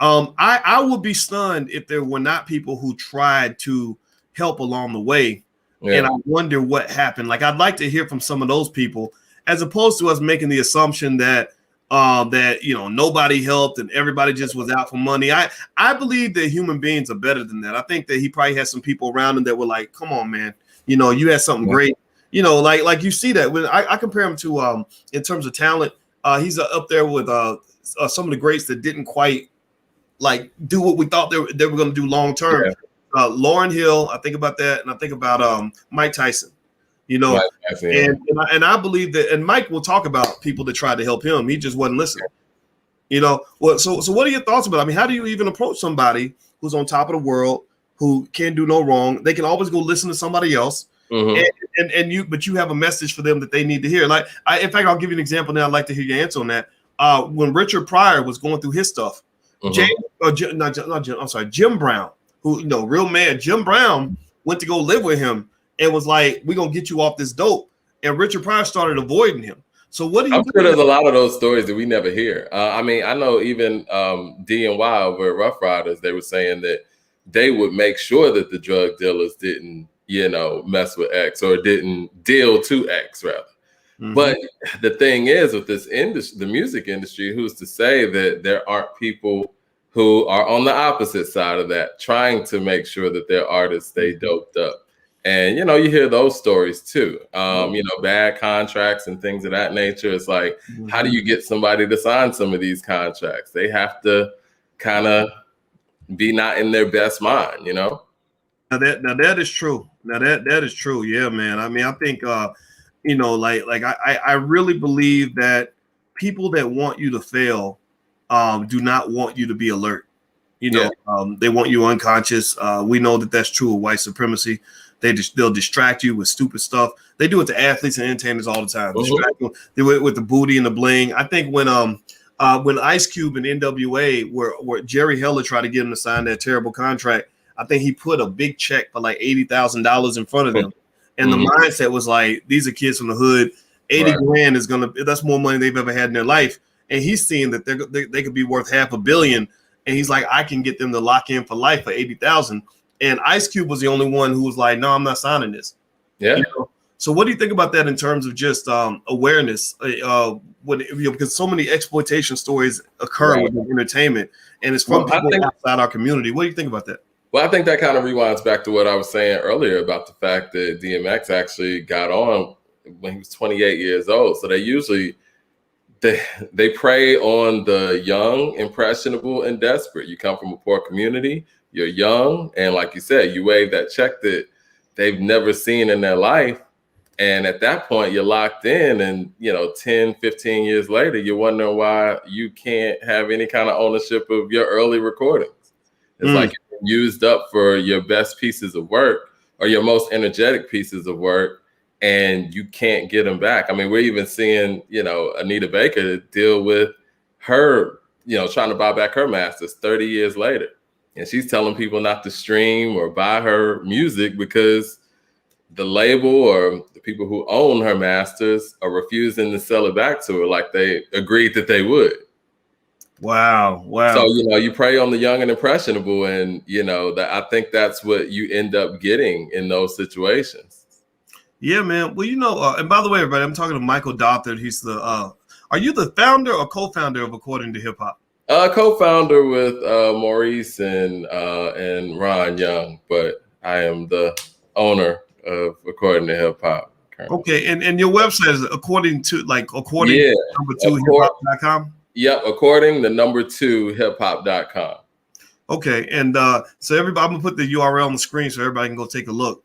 Speaker 1: I would be stunned if there were not people who tried to help along the way. Yeah. And I wonder what happened. Like, I'd like to hear from some of those people, as opposed to us making the assumption that nobody helped and everybody just was out for money. I believe that human beings are better than that. I think that he probably had some people around him that were like, come on, man, you had something great. Like you see that when I compare him to in terms of talent, he's up there with some of the greats that didn't quite like do what we thought they were going to do long term. Yeah. Lauryn Hill, I think about that, and I think about Mike Tyson. You know,
Speaker 3: Right.
Speaker 1: and I believe that, and Mike will talk about people that tried to help him. He just wasn't listening. You know, well, so what are your thoughts about it? I mean, how do you even approach somebody who's on top of the world, who can't do no wrong? They can always go listen to somebody else, but you have a message for them that they need to hear. Like, in fact, I'll give you an example now. I'd like to hear your answer on that. When Richard Pryor was going through his stuff, Jim Brown, who, real man, Jim Brown went to go live with him and was like, "We're gonna get you off this dope," and Richard Pryor started avoiding him. So what do you?
Speaker 3: I'm sure there's a lot of those stories that we never hear. I mean, I know even D&Y over at Rough Riders, they were saying that they would make sure that the drug dealers didn't, mess with X, or didn't deal to X, rather. Mm-hmm. But the thing is, with this industry, the music industry, who's to say that there aren't people who are on the opposite side of that, trying to make sure that their artists stay doped up? And, you hear those stories too, bad contracts and things of that nature. It's like, how do you get somebody to sign some of these contracts? They have to kind of be not in their best mind, Now
Speaker 1: that is true. Now that is true. Yeah, man. I mean, I think, I really believe that people that want you to fail do not want you to be alert. They want you unconscious. We know that that's true of white supremacy. They'll distract you with stupid stuff. They do it to athletes and entertainers all the time. Distract them. They do it with the booty and the bling. I think when Ice Cube and NWA were Jerry Heller tried to get him to sign that terrible contract, I think he put a big check for like $80,000 in front of them. And the mindset was like, these are kids from the hood. 80 grand that's more money they've ever had in their life. And he's seeing that they could be worth $500 million. And he's like, I can get them to lock in for life for 80,000. And Ice Cube was the only one who was like, no, I'm not signing this.
Speaker 3: Yeah.
Speaker 1: So what do you think about that in terms of just awareness? Because so many exploitation stories occur within entertainment, and it's from people outside our community. What do you think about that?
Speaker 3: Well, I think that kind of rewinds back to what I was saying earlier about the fact that DMX actually got on when he was 28 years old. So they prey on the young, impressionable, and desperate. You come from a poor community, you're young, and like you said, you wave that check that they've never seen in their life. And at that point, you're locked in, and 10, 15 years later, you're wondering why you can't have any kind of ownership of your early recordings. It's like you're used up for your best pieces of work or your most energetic pieces of work, and you can't get them back. I mean, we're even seeing, Anita Baker deal with her, trying to buy back her masters 30 years later. And she's telling people not to stream or buy her music because the label or the people who own her masters are refusing to sell it back to her like they agreed that they would.
Speaker 1: Wow.
Speaker 3: So, you prey on the young and impressionable, and, I think that's what you end up getting in those situations.
Speaker 1: Yeah, man. Well, and by the way, everybody, I'm talking to Michael Dothert. He's are you the founder or co-founder of According to Hip Hop?
Speaker 3: Co-founder with Maurice and Ron Young, but I am the owner of According to Hip Hop.
Speaker 1: Okay, and your website is according to hip-hop.com?
Speaker 3: Yep, according the number 2 hip-hop.com.
Speaker 1: Okay, and so everybody, I'm gonna put the URL on the screen so everybody can go take a look.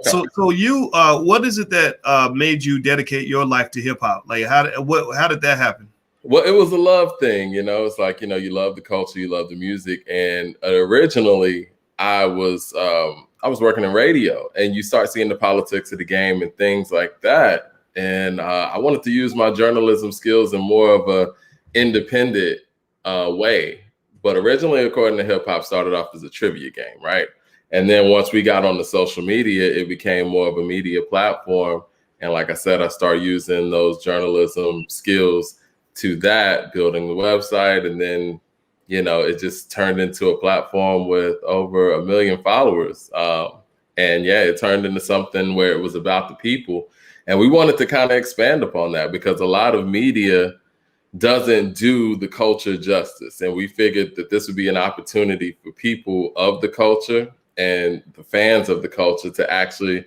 Speaker 1: So you, what is it that made you dedicate your life to hip hop? Like, how did that happen?
Speaker 3: Well, it was a love thing, It's like, you love the culture, you love the music, and originally I was working in radio, and you start seeing the politics of the game and things like that, and I wanted to use my journalism skills in more of a independent way. But originally, According to Hip Hop started off as a trivia game, right? And then once we got on the social media, it became more of a media platform. And like I said, I started using those journalism skills to that, building the website. And then, it just turned into a platform with over 1 million followers. And it turned into something where it was about the people. And we wanted to kind of expand upon that because a lot of media doesn't do the culture justice. And we figured that this would be an opportunity for people of the culture and the fans of the culture to actually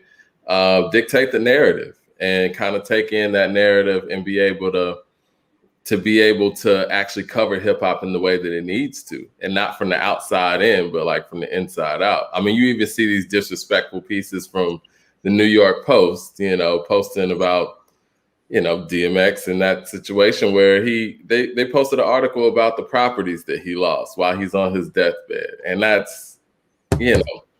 Speaker 3: dictate the narrative and kind of take in that narrative and be able to actually cover hip hop in the way that it needs to, and not from the outside in, but like from the inside out. I mean, you even see these disrespectful pieces from the New York Post, posting about, DMX in that situation where they posted an article about the properties that he lost while he's on his deathbed. And that's,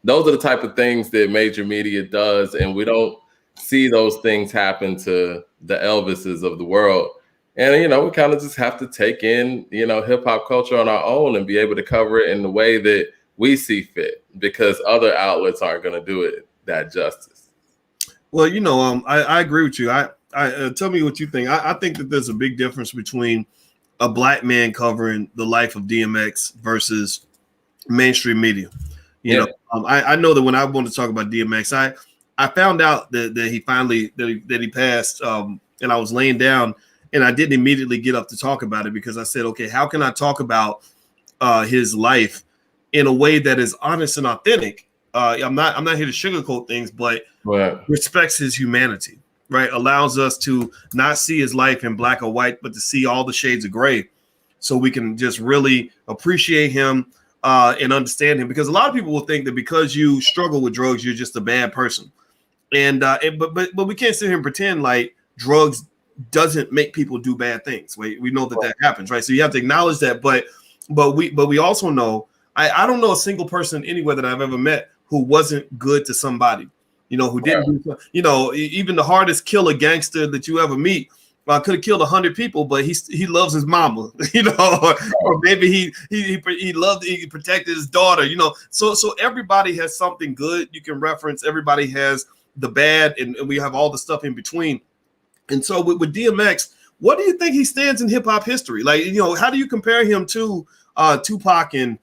Speaker 3: those are the type of things that major media does. And we don't see those things happen to the Elvises of the world. And, we kind of just have to take in, hip hop culture on our own and be able to cover it in the way that we see fit, because other outlets aren't going to do it that justice.
Speaker 1: Well, I agree with you. I tell me what you think. I think that there's a big difference between a black man covering the life of DMX versus mainstream media. I know that when I want to talk about DMX, I found out that he finally that he passed, and I was laying down and I didn't immediately get up to talk about it because I said, okay, how can I talk about his life in a way that is honest and authentic? I'm not here to sugarcoat things, but respects his humanity, right? Allows us to not see his life in black or white, but to see all the shades of gray, so we can just really appreciate him and understand him. Because a lot of people will think that because you struggle with drugs, you're just a bad person, but we can't sit here and pretend like drugs doesn't make people do bad things. We know that happens, right? So you have to acknowledge that, but we also know I don't know a single person anywhere that I've ever met who wasn't good to somebody, who didn't do, even the hardest killer gangster that you ever meet could have killed 100 people, but he loves his mama, or maybe he protected his daughter, so everybody has something good you can reference. Everybody has the bad, and we have all the stuff in between. And so with DMX, what do you think he stands in hip hop history? Like, how do you compare him to Tupac and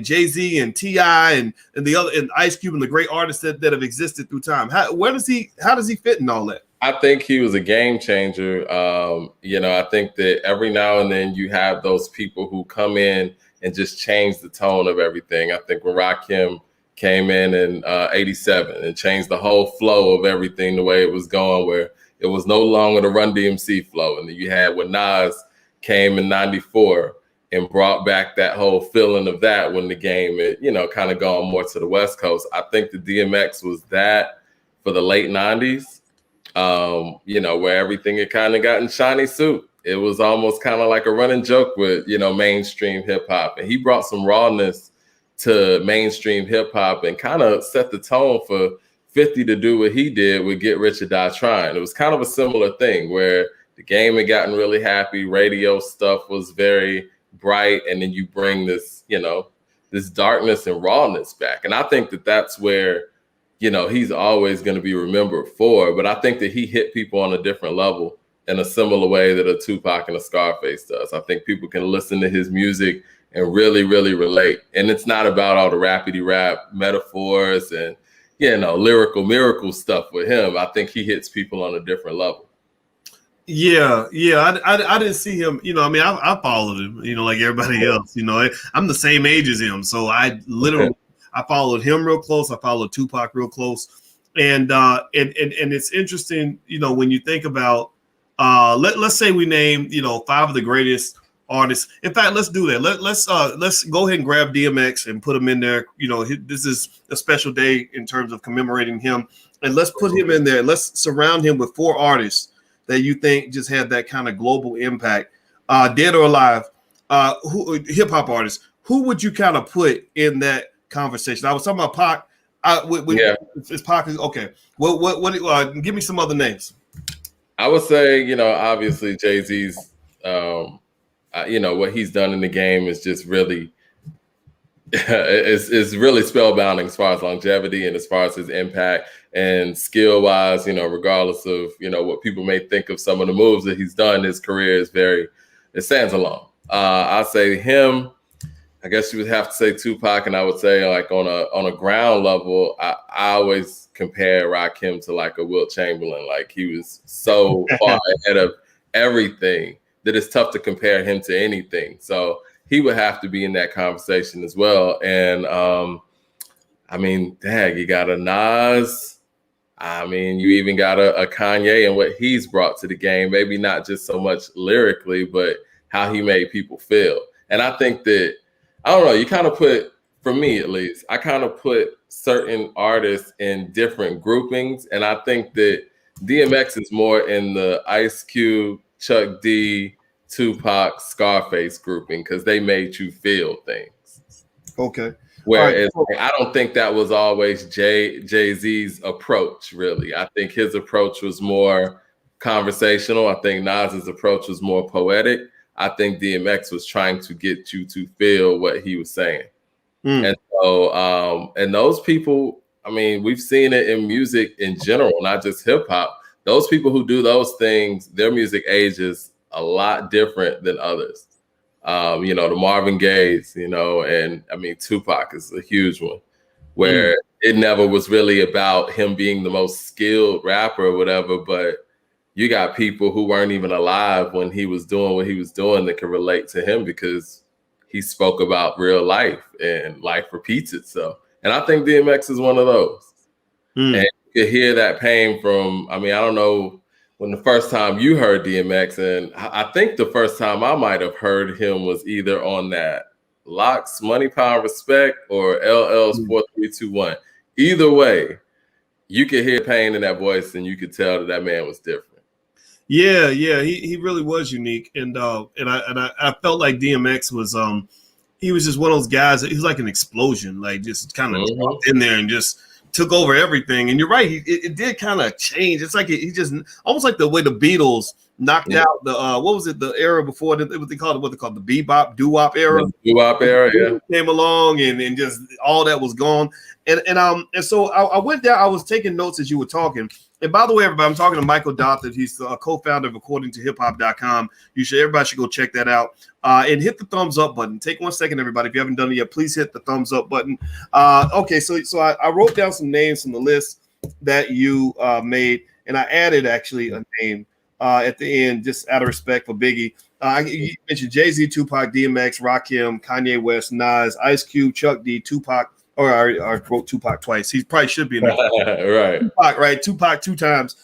Speaker 1: Jay-Z and T.I. and the other, and Ice Cube, and the great artists that have existed through time? How does he fit in all that?
Speaker 3: I think he was a game changer. I think that every now and then you have those people who come in and just change the tone of everything. I think when Rakim came in 87 and changed the whole flow of everything, the way it was going, where it was no longer the Run DMC flow. And then you had when Nas came in 94 and brought back that whole feeling of that when the game had, kind of gone more to the West Coast. I think the DMX was that for the late 90s, where everything had kind of gotten shiny suit. It was almost kind of like a running joke with, mainstream hip hop. And he brought some rawness to mainstream hip hop and kind of set the tone for 50 to do what he did with Get Rich or Die Trying. It was kind of a similar thing where the game had gotten really happy. Radio stuff was very bright. And then you bring this, this darkness and rawness back. And I think that that's where, he's always going to be remembered for. But I think that he hit people on a different level in a similar way that a Tupac and a Scarface does. I think people can listen to his music and really, really relate. And it's not about all the rapidy rap metaphors and, lyrical miracle stuff with him. I think he hits people on a different level.
Speaker 1: Yeah. I didn't see him, I followed him, like everybody else, I'm the same age as him. So I literally, I followed him real close. I followed Tupac real close. And it's interesting, when you think about, let's say we name, 5 of the greatest artists. In fact, let's do that. Let's go ahead and grab DMX and put him in there. This is a special day in terms of commemorating him, and let's put him in there. Let's surround him with 4 artists that you think just had that kind of global impact, dead or alive, hip hop artists. Who would you kind of put in that conversation? I was talking about Pac. It's Pac. Okay. What? Give me some other names.
Speaker 3: I would say, obviously Jay-Z's. What he's done in the game is just really, it's really spellbounding as far as longevity and as far as his impact and skill wise, regardless of, what people may think of some of the moves that he's done, his career is it stands alone. I'd say him. I guess you would have to say Tupac, and I would say like on a ground level, I always compare Rakim to like a Wilt Chamberlain. Like he was so far ahead of everything that it's tough to compare him to anything. So he would have to be in that conversation as well. And you got a Nas. You even got a Kanye and what he's brought to the game, maybe not just so much lyrically, but how he made people feel. And I think that, I don't know, you kind of put for me at least, I kind of put certain artists in different groupings, and I think that DMX is more in the Ice Cube, Chuck D, Tupac, Scarface grouping because they made you feel things.
Speaker 1: Okay.
Speaker 3: Whereas I don't think that was always Jay-Z's approach, really. I think his approach was more conversational. I think Nas's approach was more poetic. I think DMX was trying to get you to feel what he was saying. And so, and those people, I mean, we've seen it in music in general, not just hip hop. Those people who do those things, their music ages a lot different than others. You know, the Marvin Gayes, you know, and I mean, Tupac is a huge one where it never was really about him being the most skilled rapper or whatever, but you got people who weren't even alive when he was doing what he was doing that could relate to him because he spoke about real life and life repeats itself. And I think DMX is one of those. And you could hear that pain from, I mean, I don't know when the first time you heard DMX, and I think the first time I might have heard him was either on that Locks, Money, Power, Respect, or LL's 4321. Either way, you could hear pain in that voice and you could tell that man was different.
Speaker 1: Yeah, he really was unique, and I felt like DMX was he was just one of those guys. He was like an explosion, like just kind of in there and just took over everything. And you're right, it did kind of change. It's like he just almost like the way the Beatles knocked out the what was it, the era before what they called the bebop doo-wop era.
Speaker 3: Doo-wop era, yeah.
Speaker 1: Came along and just all that was gone. And so I went down. I was taking notes as you were talking. And by the way, everybody, I'm talking to Michael Dothert. He's the co-founder of AccordingToHipHop.com. Everybody should go check that out. And hit the thumbs up button. Take 1 second, everybody. If you haven't done it yet, please hit the thumbs up button. Okay, so I wrote down some names from the list that you made, and I added actually a name at the end, just out of respect for Biggie. You mentioned Jay-Z, Tupac, DMX, Rakim, Kanye West, Nas, Ice Cube, Chuck D, Tupac. Or I wrote Tupac twice. He probably should be in there.
Speaker 3: Right.
Speaker 1: Tupac, right? Tupac 2 times.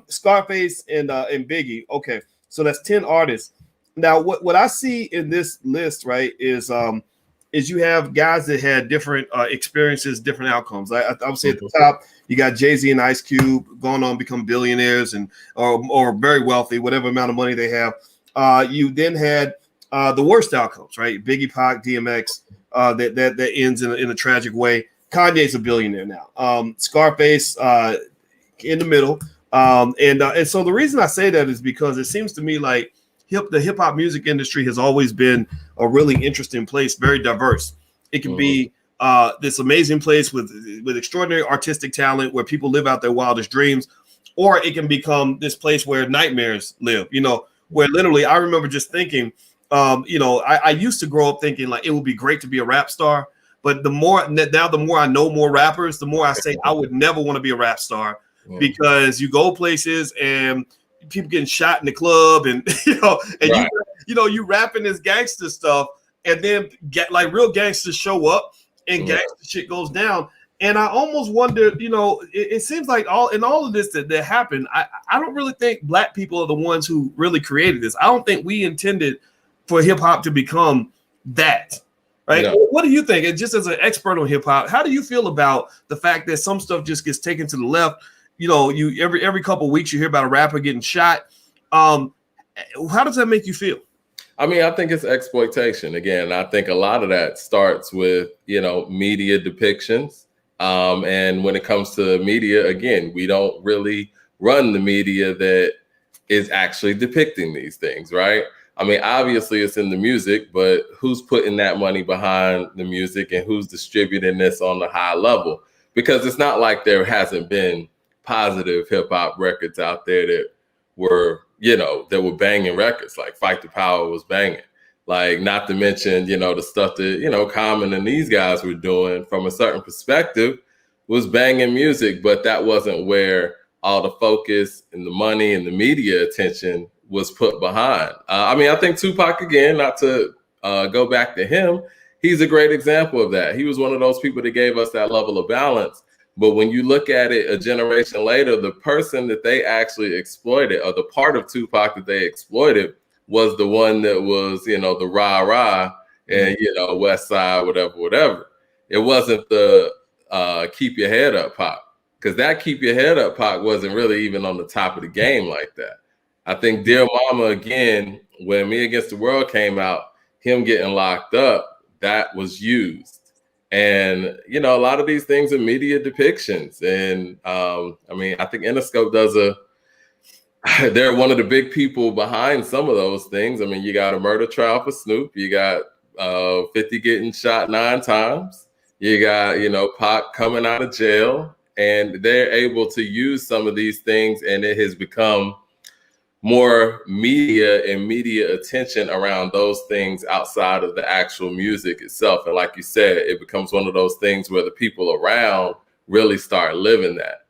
Speaker 1: Scarface and Biggie. Okay, so that's 10 artists. Now, what I see in this list, right, is you have guys that had different experiences, different outcomes. I would say at the top, you got Jay-Z and Ice Cube going on to become billionaires and or very wealthy, whatever amount of money they have. You then had the worst outcomes, right? Biggie, Pac, DMX. That ends in a tragic way. Kanye's a billionaire now. Scarface in the middle. And so the reason I say that is because it seems to me like the hip hop music industry has always been a really interesting place, very diverse. It can be this amazing place with extraordinary artistic talent where people live out their wildest dreams, or it can become this place where nightmares live, you know, where literally I remember just thinking, you know, I used to grow up thinking like it would be great to be a rap star, but the more I know more rappers, the more I say I would never want to be a rap star because you go places and people getting shot in the club and you rapping this gangster stuff and then get like real gangsters show up and gangster shit goes down. And I almost wonder, you know, it seems like all of this that happened, I don't really think black people are the ones who really created this. I don't think we intended for hip hop to become that, right? No. What do you think? And just as an expert on hip hop, how do you feel about the fact that some stuff just gets taken to the left? You know, you every couple of weeks you hear about a rapper getting shot. How does that make you feel?
Speaker 3: I mean, I think it's exploitation. Again, I think a lot of that starts with, you know, media depictions. And when it comes to media, again, we don't really run the media that is actually depicting these things, right? I mean, obviously it's in the music, but who's putting that money behind the music and who's distributing this on the high level? Because it's not like there hasn't been positive hip hop records out there that were, you know, that were banging records, like Fight the Power was banging. Like, not to mention, you know, the stuff that, you know, Common and these guys were doing from a certain perspective was banging music, but that wasn't where all the focus and the money and the media attention was put behind. I mean, I think Tupac, again, not to go back to him, he's a great example of that. He was one of those people that gave us that level of balance. But when you look at it a generation later, the person that they actually exploited, or the part of Tupac that they exploited, was the one that was, you know, the rah-rah and, you know, West Side, whatever. It wasn't the keep your head up Pac, because that keep your head up Pac wasn't really even on the top of the game like that. I think Dear Mama, again, when Me Against the World came out, him getting locked up, that was used. And, you know, a lot of these things are media depictions. And I mean, I think Interscope does they're one of the big people behind some of those things. I mean, you got a murder trial for Snoop. You got 50 getting shot 9 times. You got, you know, Pac coming out of jail. And they're able to use some of these things, and it has become more media and media attention around those things outside of the actual music itself. And like you said, it becomes one of those things where the people around really start living that.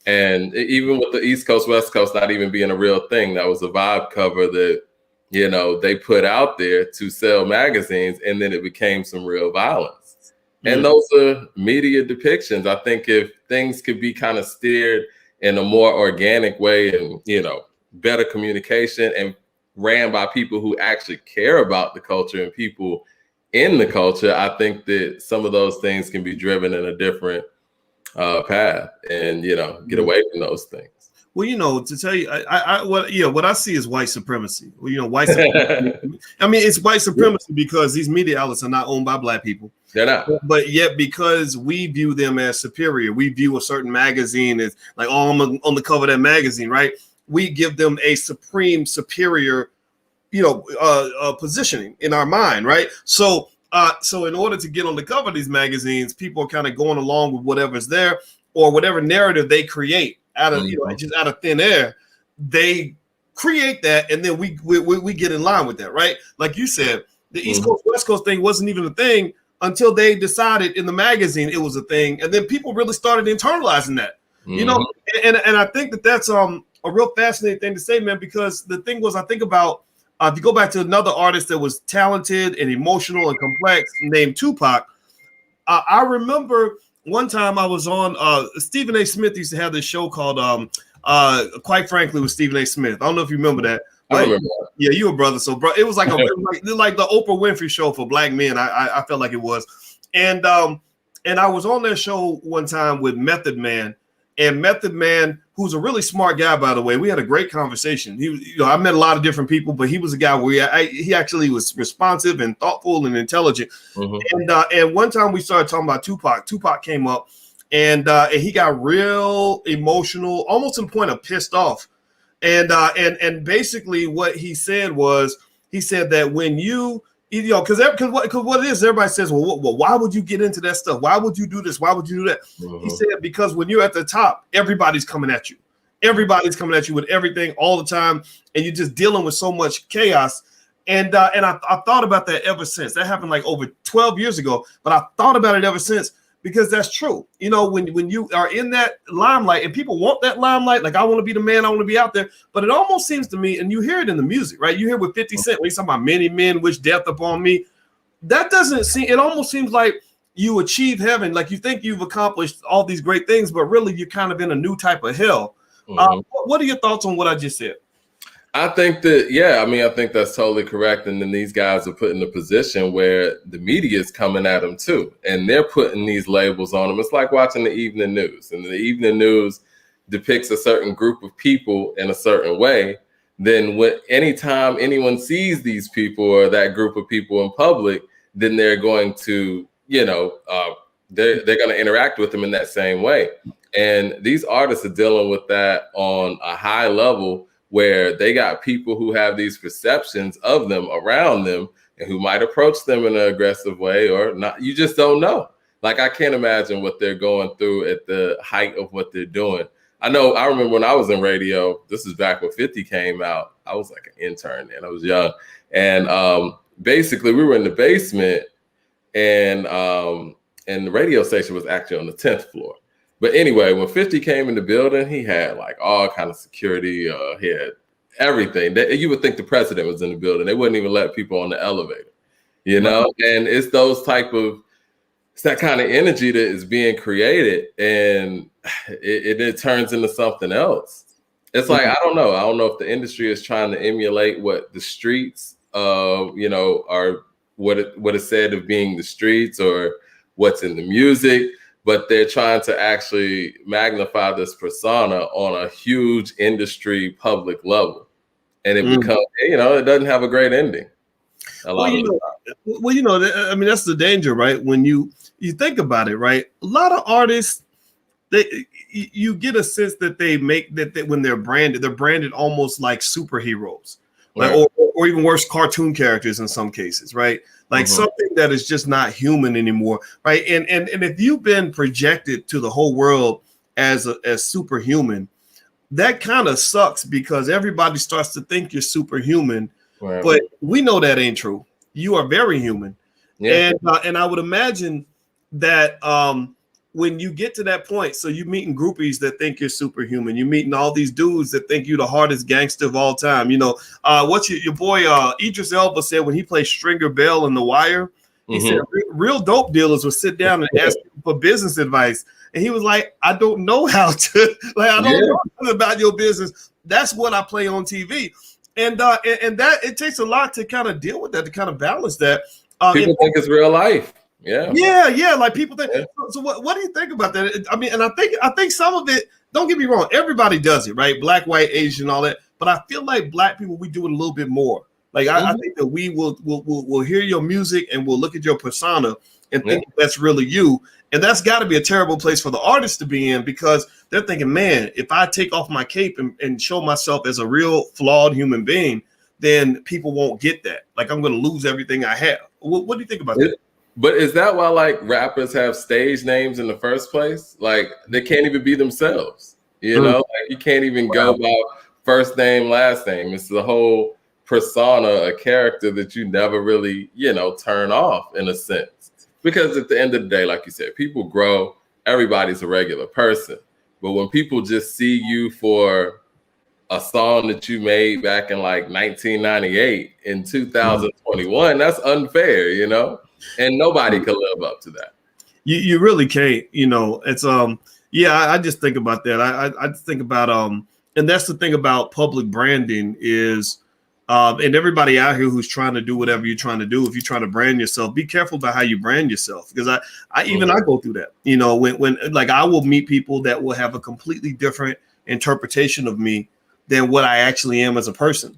Speaker 3: And even with the East Coast, West Coast not even being a real thing, that was a vibe cover that, you know, they put out there to sell magazines, and then it became some real violence. And those are media depictions. I think if things could be kind of steered in a more organic way and, you know, better communication and ran by people who actually care about the culture and people in the culture, I think that some of those things can be driven in a different path and, you know, get away from those things.
Speaker 1: Well, you know, to tell you, what I see is white supremacy. Well, you know, white supremacy. I mean, it's white supremacy because these media outlets are not owned by Black people.
Speaker 3: They're not.
Speaker 1: But yet, because we view them as superior, we view a certain magazine as like, oh, I'm on the cover of that magazine, right? We give them a supreme, superior, you know, positioning in our mind, right? So in order to get on the cover of these magazines, people are kind of going along with whatever's there or whatever narrative they create out of, you know, just out of thin air. They create that, and then we get in line with that, right? Like you said, the East Coast West Coast thing wasn't even a thing until they decided in the magazine it was a thing, and then people really started internalizing that, you know. And I think that that's a real fascinating thing to say, man, because the thing was, I think about if you go back to another artist that was talented and emotional and complex named Tupac. I remember one time I was on Stephen A. Smith used to have this show called Quite Frankly with Stephen A. Smith. I don't know if you remember that.
Speaker 3: I remember that.
Speaker 1: Yeah, you a brother. So bro, it was like like the Oprah Winfrey show for Black men. I felt like it was. And I was on that show one time with Method Man. And Method Man, who's a really smart guy, by the way, we had a great conversation. He, you know, I met a lot of different people, but he was a guy where he actually was responsive and thoughtful and intelligent. And one time we started talking about Tupac. Tupac came up, and he got real emotional, almost to the point of pissed off. And basically what he said was, he said that when you know, because what it is, everybody says, well, why would you get into that stuff? Why would you do this? Why would you do that? He said, because when you're at the top, everybody's coming at you. Everybody's coming at you with everything all the time, and you're just dealing with so much chaos. And I thought about that ever since. That happened like over 12 years ago, but I thought about it ever since, because that's true. You know, when you are in that limelight and people want that limelight, like I want to be the man, I want to be out there. But it almost seems to me, and you hear it in the music, right? You hear with 50 Cent when he's talking about many men wish death upon me. That doesn't seem, it almost seems like you achieve heaven. Like you think you've accomplished all these great things, but really you're kind of in a new type of hell. What are your thoughts on what I just said?
Speaker 3: I think that, yeah, I mean, I think that's totally correct. And then these guys are put in a position where the media is coming at them too. And they're putting these labels on them. It's like watching the evening news. And the evening news depicts a certain group of people in a certain way. Then anytime anyone sees these people or that group of people in public, then they're going to, you know, they're going to interact with them in that same way. And these artists are dealing with that on a high level, where they got people who have these perceptions of them around them and who might approach them in an aggressive way or not. You just don't know. Like, I can't imagine what they're going through at the height of what they're doing. I remember when I was in radio, this is back when 50 came out. I was like an intern and I was young. And basically we were in the basement, and the radio station was actually on the 10th floor. But anyway, when 50 came in the building, he had like all kind of security. He had everything. You would think the president was in the building. They wouldn't even let people on the elevator, you know? And it's that kind of energy that is being created, and it turns into something else. It's like, I don't know if the industry is trying to emulate what the streets, you know, are what is said of being the streets, or what's in the music, but they're trying to actually magnify this persona on a huge industry public level. And it becomes, it doesn't have a great ending. I mean,
Speaker 1: that's the danger, right? When you think about it, right? A lot of artists, you get a sense that they make that when they're branded almost like superheroes, like, or even worse, cartoon characters in some cases, right? Like something that is just not human anymore, right? And if you've been projected to the whole world as superhuman, that kind of sucks because everybody starts to think you're superhuman, but we know that ain't true. You are very human, and I would imagine that when you get to that point, so you're meeting groupies that think you're superhuman. You're meeting all these dudes that think you're the hardest gangster of all time. What's your boy Idris Elba said when he played Stringer Bell in The Wire? He said real dope dealers would sit down and ask him for business advice. And he was like, I don't know how to, I don't know nothing about your business. That's what I play on TV. And that it takes a lot to kind of deal with that, to kind of balance that.
Speaker 3: People think it's real life.
Speaker 1: Yeah. Like people think. Yeah. So what do you think about that? I mean, and I think some of it. Don't get me wrong. Everybody does it, right? Black, white, Asian, all that. But I feel like Black people, we do it a little bit more. Like I think that we will hear your music and we'll look at your persona and think that's really you. And that's got to be a terrible place for the artist to be in because they're thinking, man, if I take off my cape and show myself as a real flawed human being, then people won't get that. Like I'm going to lose everything I have. What do you think about that?
Speaker 3: But is that why like rappers have stage names in the first place? Like they can't even be themselves. Like you can't even go by first name, last name. It's the whole persona, a character that you never really, turn off in a sense. Because at the end of the day, like you said, people grow. Everybody's a regular person. But when people just see you for a song that you made back in like 1998 in 2021, that's unfair, and nobody can live up to that.
Speaker 1: You really can't, it's I just think about that. I just think about and that's the thing about public branding is and everybody out here who's trying to do whatever you're trying to do, if you're trying to brand yourself, be careful about how you brand yourself. Because I go through that, when like I will meet people that will have a completely different interpretation of me than what I actually am as a person.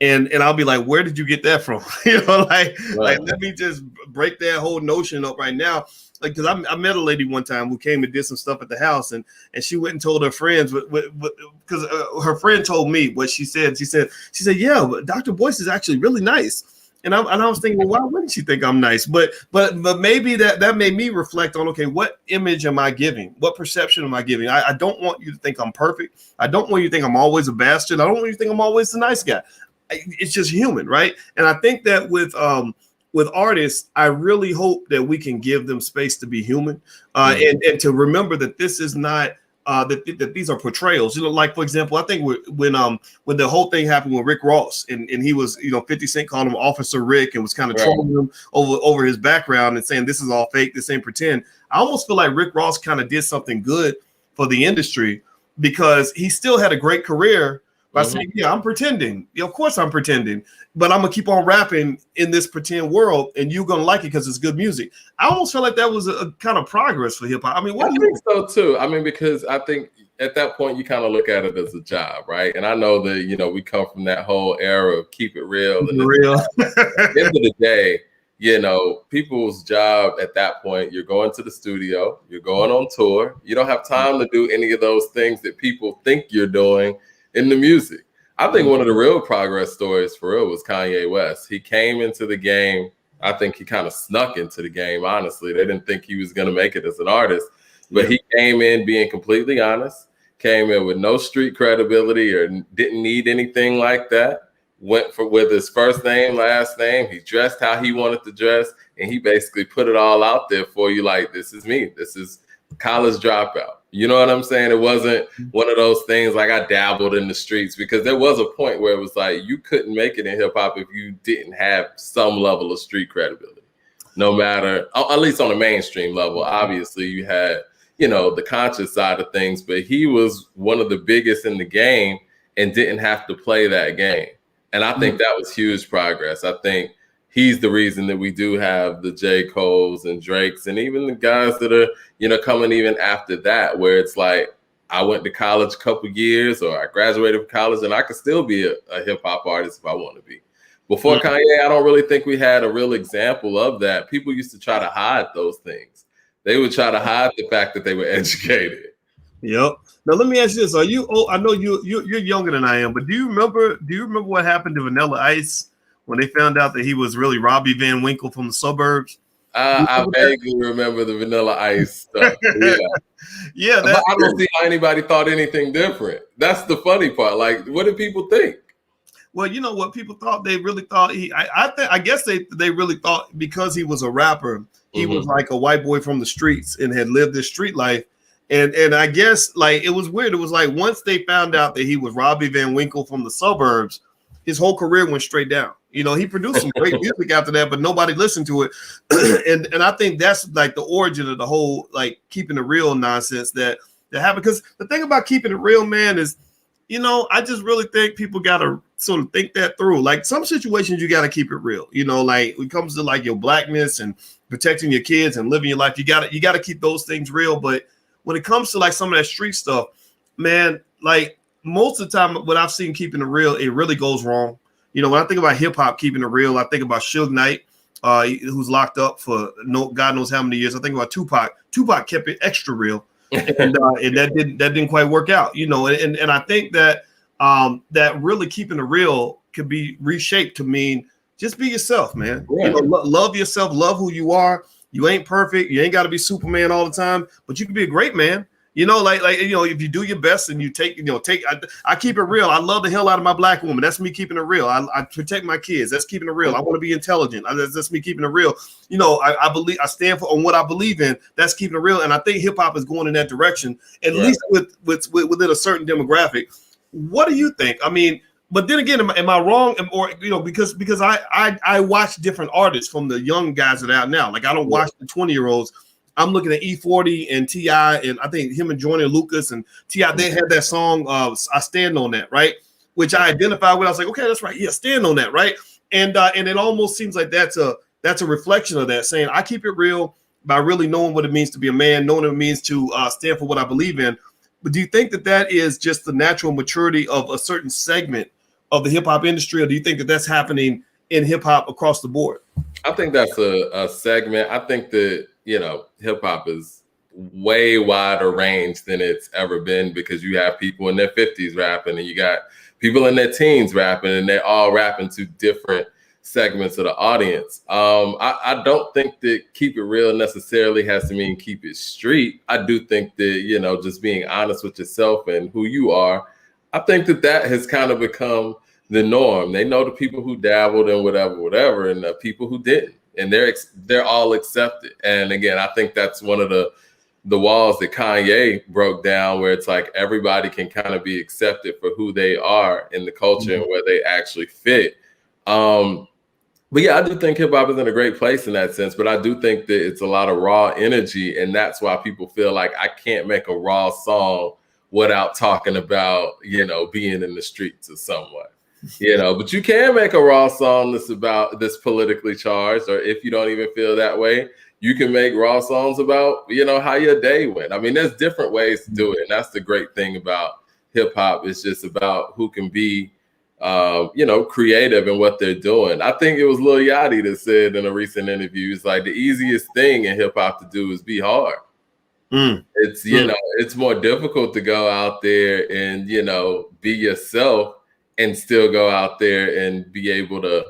Speaker 1: And I'll be like, where did you get that from? Like let me just break that whole notion up right now. Like, because I met a lady one time who came and did some stuff at the house, and she went and told her friends, because her friend told me what she said. She said, yeah, Dr. Boyce is actually really nice. And I was thinking, well, why wouldn't she think I'm nice? But maybe that made me reflect on, okay, what image am I giving? What perception am I giving? I don't want you to think I'm perfect. I don't want you to think I'm always a bastard. I don't want you to think I'm always the nice guy. It's just human, right? And I think that with artists, I really hope that we can give them space to be human, and to remember that this is not that these are portrayals. Like for example, I think when the whole thing happened with Rick Ross and he was 50 Cent called him Officer Rick and was kind of trolling him over his background and saying this is all fake, this ain't pretend. I almost feel like Rick Ross kind of did something good for the industry because he still had a great career. By saying, yeah, I'm pretending. Of course I'm pretending, but I'm going to keep on rapping in this pretend world and you're going to like it because it's good music. I almost feel like that was a kind of progress for hip hop. I mean, what do you think?
Speaker 3: So too. I mean, because I think at that point you kind of look at it as a job, right? And I know that, we come from that whole era of keep it real. And at the end of the day, people's job at that point, you're going to the studio, you're going on tour. You don't have time to do any of those things that people think you're doing in the music. I think one of the real progress stories for real was Kanye West. He came into the game. I think he kind of snuck into the game, honestly. They didn't think he was going to make it as an artist, but he came in being completely honest, came in with no street credibility or didn't need anything like that. Went with his first name, last name. He dressed how he wanted to dress, and he basically put it all out there for you like, this is me. This is college dropout. You know what I'm saying? It wasn't one of those things like I dabbled in the streets, because there was a point where it was like you couldn't make it in hip hop if you didn't have some level of street credibility, no matter, at least on a mainstream level. Obviously, you had, the conscious side of things, but he was one of the biggest in the game and didn't have to play that game. And I think that was huge progress. I think he's the reason that we do have the J. Cole's and Drake's and even the guys that are, coming even after that, where it's like, I went to college a couple years or I graduated from college and I could still be a hip hop artist if I want to be. Before Kanye, I don't really think we had a real example of that. People used to try to hide those things. They would try to hide the fact that they were educated.
Speaker 1: Yep. Now let me ask you this: are you? Oh, I know you're younger than I am, but do you remember what happened to Vanilla Ice when they found out that he was really Robbie Van Winkle from the suburbs?
Speaker 3: I vaguely remember the Vanilla Ice stuff. Yeah.
Speaker 1: Yeah,
Speaker 3: but I don't see how anybody thought anything different. That's the funny part. Like, what did people think?
Speaker 1: Well, you know what people thought? They really thought I guess they really thought because he was a rapper, he was like a white boy from the streets and had lived this street life. And I guess like it was weird. It was like once they found out that he was Robbie Van Winkle from the suburbs, his whole career went straight down. He produced some great music after that, but nobody listened to it. and I think that's like the origin of the whole like keeping it real nonsense that happened. Because the thing about keeping it real, man, is I just really think people gotta sort of think that through. Like some situations you gotta keep it real. Like when it comes to like your blackness and protecting your kids and living your life, you gotta keep those things real. But when it comes to like some of that street stuff, man, like most of the time what I've seen keeping it real, it really goes wrong. When I think about hip hop keeping it real, I think about Suge Knight, who's locked up for God knows how many years. I think about Tupac. Tupac kept it extra real, and that didn't quite work out. And I think that that really keeping it real could be reshaped to mean just be yourself, man.
Speaker 3: Yeah.
Speaker 1: Love yourself, love who you are. You ain't perfect. You ain't got to be Superman all the time, but you can be a great man. If you do your best and you I keep it real. I love the hell out of my black woman. That's me keeping it real. I protect my kids. That's keeping it real. I want to be intelligent. That's me keeping it real. I believe I stand on what I believe in. That's keeping it real. And I think hip hop is going in that direction, at least within a certain demographic. What do you think? I mean, but then again, am I wrong? Or because I watch different artists from the young guys that are out now. Like I don't watch the 20-year-olds. I'm looking at E40 and T.I. and I think him and Joyner Lucas and T.I. They had that song, I Stand on That, right? Which I identified with. I was like, okay, that's right. Yeah, stand on that, right? And it almost seems like that's a reflection of that, saying I keep it real by really knowing what it means to be a man, knowing what it means to stand for what I believe in. But do you think that is just the natural maturity of a certain segment of the hip hop industry, or do you think that that's happening in hip hop across the board?
Speaker 3: I think that's a segment. I think that hip hop is way wider range than it's ever been because you have people in their 50s rapping and you got people in their teens rapping and they're all rapping to different segments of the audience. I don't think that keep it real necessarily has to mean keep it street. I do think that, just being honest with yourself and who you are, I think that has kind of become the norm. They know the people who dabbled in whatever, and the people who didn't. And they're all accepted. And again, I think that's one of the walls that Kanye broke down, where it's like everybody can kind of be accepted for who they are in the culture and where they actually fit. But yeah, I do think hip hop is in a great place in that sense. But I do think that it's a lot of raw energy, and that's why people feel like I can't make a raw song without talking about being in the streets or someone. But you can make a raw song that's politically charged, or if you don't even feel that way, you can make raw songs about, how your day went. I mean, there's different ways to do it. And that's the great thing about hip hop. It's just about who can be, creative in what they're doing. I think it was Lil Yachty that said in a recent interview, it's like the easiest thing in hip hop to do is be hard. It's, it's more difficult to go out there and, be yourself and still go out there and be able to,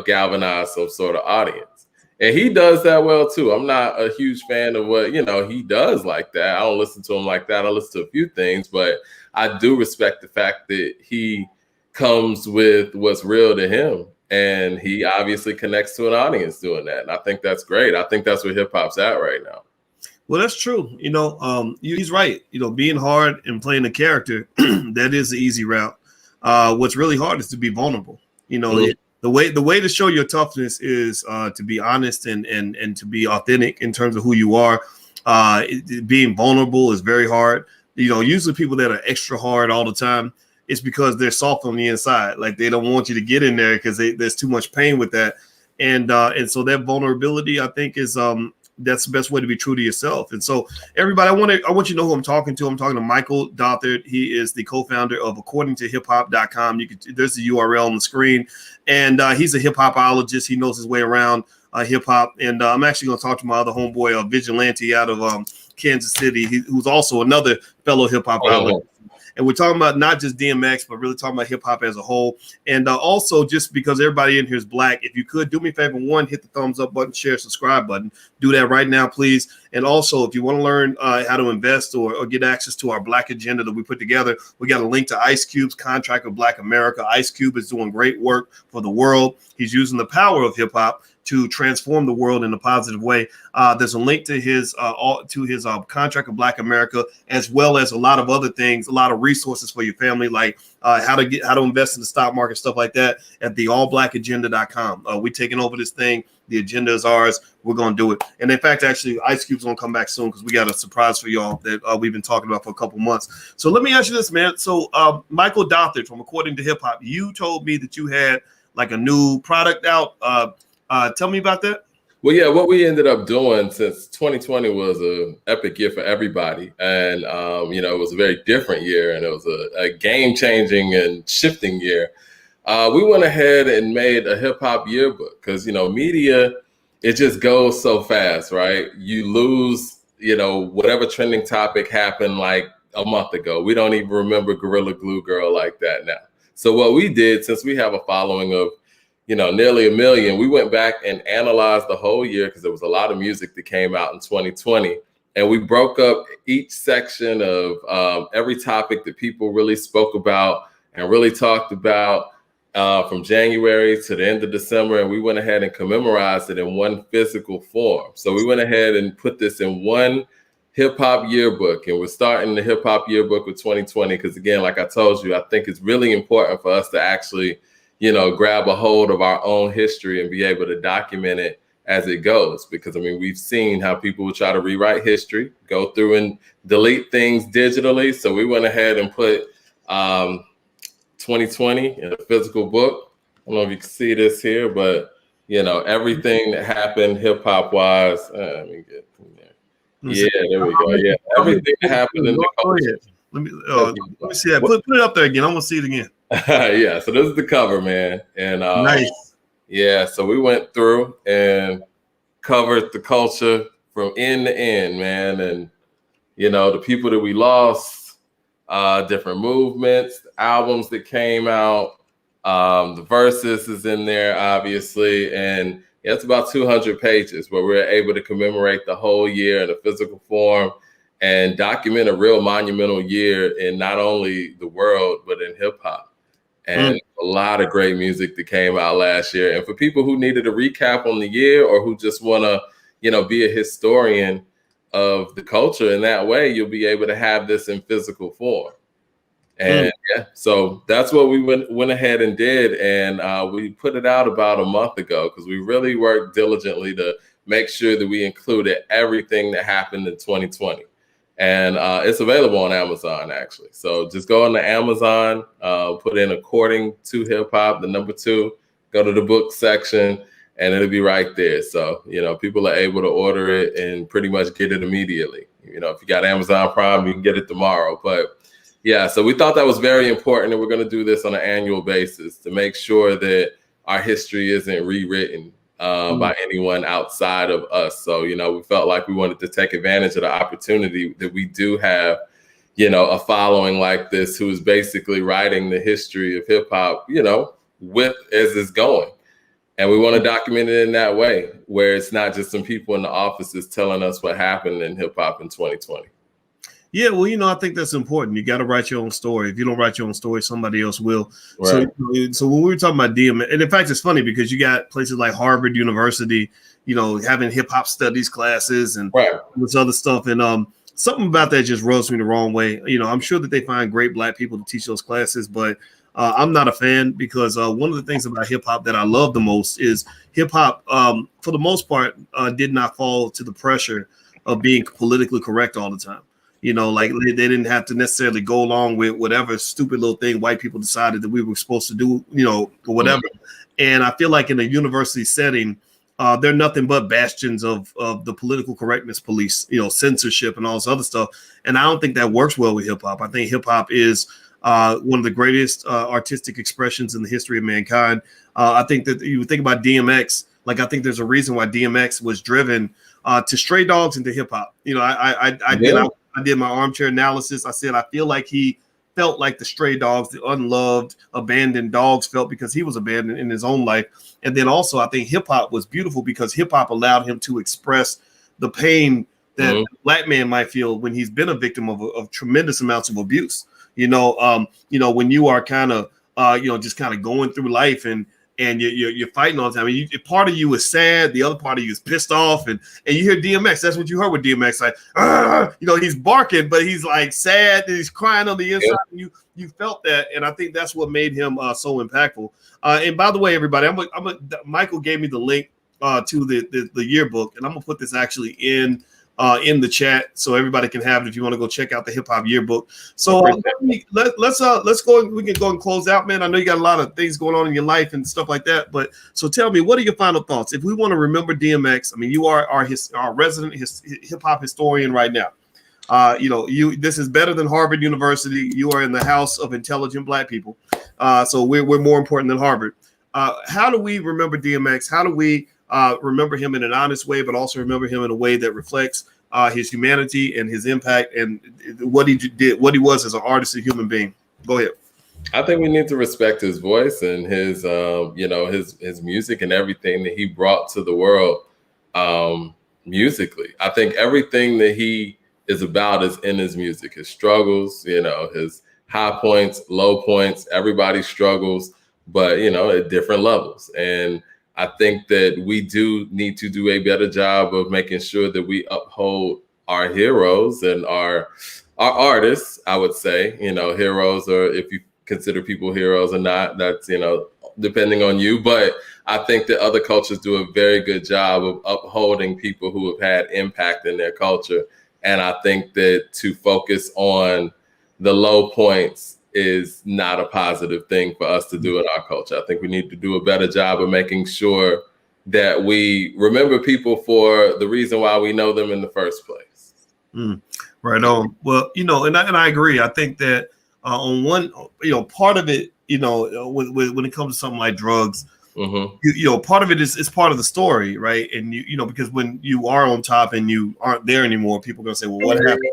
Speaker 3: galvanize some sort of audience. And he does that well too. I'm not a huge fan of what, he does like that. I don't listen to him like that. I listen to a few things, but I do respect the fact that he comes with what's real to him. And he obviously connects to an audience doing that. And I think that's great. I think that's where hip hop's at right now.
Speaker 1: Well, that's true. He's right. Being hard and playing a character, that is the easy route. What's really hard is to be vulnerable. The way to show your toughness is to be honest and to be authentic in terms of who you are. Being vulnerable is very hard. Usually people that are extra hard all the time, it's because they're soft on the inside. Like they don't want you to get in there because there's too much pain with that. And so that vulnerability, I think, is that's the best way to be true to yourself. And so, everybody, I want you to know who I'm talking to. I'm talking to Michael Dothert. He is the co-founder of accordingtohiphop.com. There's the URL on the screen, and he's a hip hopologist. He knows his way around hip hop. And I'm actually going to talk to my other homeboy, Vigilante, out of Kansas City, who's also another fellow hip hopologist. And we're talking about not just DMX, but really talking about hip hop as a whole. And also, just because everybody in here is black, if you could do me a favor, one, hit the thumbs up button, share, subscribe button. Do that right now, please. And also, if you want to learn how to invest or get access to our Black agenda that we put together, we got a link to Ice Cube's Contract of Black America. Ice Cube is doing great work for the world. He's using the power of hip hop to transform the world in a positive way. There's a link to his Contract of Black America, as well as a lot of other things, a lot of resources for your family, like how to invest in the stock market, stuff like that, at the allblackagenda.com. We're taking over this thing. The agenda is ours. We're going to do it. And in fact, actually, Ice Cube's going to come back soon because we got a surprise for y'all that we've been talking about for a couple months. So let me ask you this, man. So Michael Dothert from According to Hip Hop, you told me that you had like a new product out. Tell me about that.
Speaker 3: Well, yeah, what we ended up doing, since 2020 was an epic year for everybody, and it was a very different year, and it was a game-changing and shifting year. We went ahead and made a hip-hop yearbook because, media, it just goes so fast, right? You lose, whatever trending topic happened like a month ago. We don't even remember Gorilla Glue Girl like that now. So what we did, since we have a following of nearly 1 million, we went back and analyzed the whole year because there was a lot of music that came out in 2020. And we broke up each section of every topic that people really spoke about and really talked about from January to the end of December. And we went ahead and commemorized it in one physical form. So we went ahead and put this in one hip hop yearbook. And we're starting the hip hop yearbook with 2020 because, again, like I told you, I think it's really important for us to actually grab a hold of our own history and be able to document it as it goes. Because, we've seen how people will try to rewrite history, go through and delete things digitally. So we went ahead and put 2020 in a physical book. I don't know if you can see this here, but, everything that happened hip hop wise. Let me get in there. Yeah, there we go. Yeah, everything that happened in the culture.
Speaker 1: Let me see that. Put it up there again. I want to see it again.
Speaker 3: Yeah, so this is the cover, man. And
Speaker 1: nice.
Speaker 3: Yeah, so we went through and covered the culture from end to end, man. And the people that we lost, different movements, the albums that came out, the verses is in there, obviously. And it's about 200 pages where we're able to commemorate the whole year in a physical form and document a real monumental year in not only the world, but in hip hop. And a lot of great music that came out last year. And for people who needed a recap on the year or who just want to, be a historian of the culture in that way, you'll be able to have this in physical form. And yeah, so that's what we went ahead and did. And we put it out about a month ago because we really worked diligently to make sure that we included everything that happened in 2020. And it's available on Amazon, actually. So just go on to Amazon, put in According to Hip Hop, the number 2, go to the book section, and it'll be right there. So, people are able to order it and pretty much get it immediately. If you got Amazon Prime, you can get it tomorrow. But yeah, so we thought that was very important. And we're going to do this on an annual basis to make sure that our history isn't rewritten by anyone outside of us. So, we felt like we wanted to take advantage of the opportunity that we do have, a following like this who is basically writing the history of hip hop, with as it's going. And we want to document it in that way where it's not just some people in the offices telling us what happened in hip hop in 2020.
Speaker 1: Yeah, well, I think that's important. You got to write your own story. If you don't write your own story, somebody else will. Right. So when we were talking about DMX, and in fact, it's funny because you got places like Harvard University, having hip hop studies classes and this other stuff. And something about that just rubs me the wrong way. I'm sure that they find great black people to teach those classes, but I'm not a fan because one of the things about hip hop that I love the most is hip hop, for the most part, did not fall to the pressure of being politically correct all the time. You know, like they didn't have to necessarily go along with whatever stupid little thing white people decided that we were supposed to do, you know, or whatever. And I feel like in a university setting, they're nothing but bastions of the political correctness police, you know, censorship and all this other stuff. And I don't think that works well with hip hop. I think hip hop is one of the greatest artistic expressions in the history of mankind. I think that you think about DMX, like I think there's a reason why DMX was driven to stray dogs into hip hop. You know, I did my armchair analysis. I said I feel like he felt like the stray dogs, the unloved, abandoned dogs felt because he was abandoned in his own life. And then also I think hip hop was beautiful because hip hop allowed him to express the pain that a black man might feel when he's been a victim of tremendous amounts of abuse. You know, when you are kind of, just kind of going through life and you're fighting all the time. I mean, part of you is sad, the other part of you is pissed off, and you hear DMX. That's what you heard with DMX, like, he's barking, but he's like sad and he's crying on the inside. Yeah. You felt that, and I think that's what made him so impactful. And by the way, everybody, Michael gave me the link to the yearbook, and I'm gonna put this actually in the chat so everybody can have it if you want to go check out the hip hop yearbook. So let's go. We can go and close out, man. I know you got a lot of things going on in your life and stuff like that, but so tell me, what are your final thoughts? If we want to remember DMX, I mean, you are our resident hip hop historian right now. This is better than Harvard University. You are in the house of intelligent black people. So we're more important than Harvard. How do we remember DMX? How do we remember him in an honest way, but also remember him in a way that reflects his humanity and his impact and what he did, what he was as an artist and human being? Go ahead.
Speaker 3: I think we need to respect his voice and his, his music and everything that he brought to the world musically. I think everything that he is about is in his music, his struggles, his high points, low points, everybody struggles, but, at different levels. And I think that we do need to do a better job of making sure that we uphold our heroes and our artists. I would say, heroes, or if you consider people heroes or not, that's, depending on you. But I think that other cultures do a very good job of upholding people who have had impact in their culture. And I think that to focus on the low points is not a positive thing for us to do in our culture. I think we need to do a better job of making sure that we remember people for the reason why we know them in the first place.
Speaker 1: Right on. Well, and I agree. I think that on one, part of it, when it comes to something like drugs, part of it is part of the story, right? And because when you are on top and you aren't there anymore, people are gonna say, "Well, what happened?"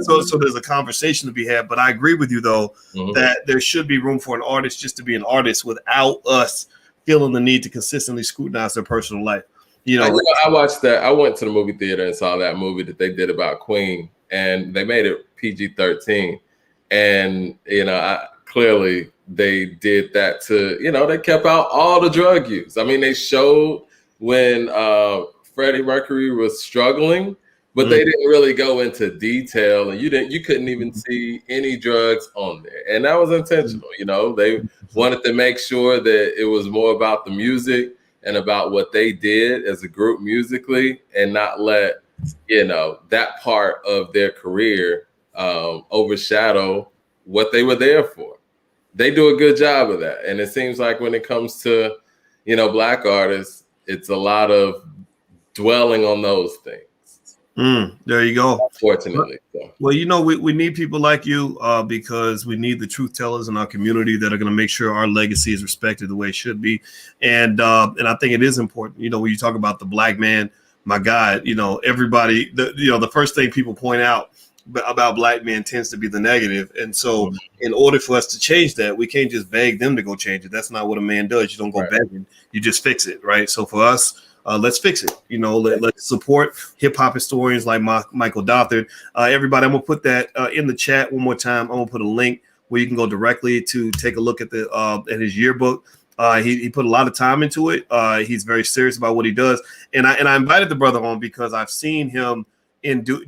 Speaker 1: So there's a conversation to be had. But I agree with you though that there should be room for an artist just to be an artist without us feeling the need to consistently scrutinize their personal life.
Speaker 3: I watched that. I went to the movie theater and saw that movie that they did about Queen, and they made it PG-13, and clearly they did that to, they kept out all the drug use. I mean, they showed when Freddie Mercury was struggling, but they didn't really go into detail, and you couldn't even see any drugs on there. And that was intentional. They wanted to make sure that it was more about the music and about what they did as a group musically, and not let, that part of their career overshadow what they were there for. They do a good job of that. And it seems like when it comes to, black artists, it's a lot of dwelling on those things.
Speaker 1: There you go.
Speaker 3: Unfortunately.
Speaker 1: Well, we need people like you because we need the truth tellers in our community that are going to make sure our legacy is respected the way it should be. And I think it is important, when you talk about the black man, my God, everybody, the first thing people point out about black men tends to be the negative. And so in order for us to change that, we can't just beg them to go change it. That's not what a man does. You don't go begging, you just fix it. Right. So for us, let's fix it. Let's support hip hop historians like Michael Dothard. Everybody, I'm going to put that in the chat one more time. I'm going to put a link where you can go directly to take a look at at his yearbook. He put a lot of time into it. He's very serious about what he does. And I invited the brother on because I've seen him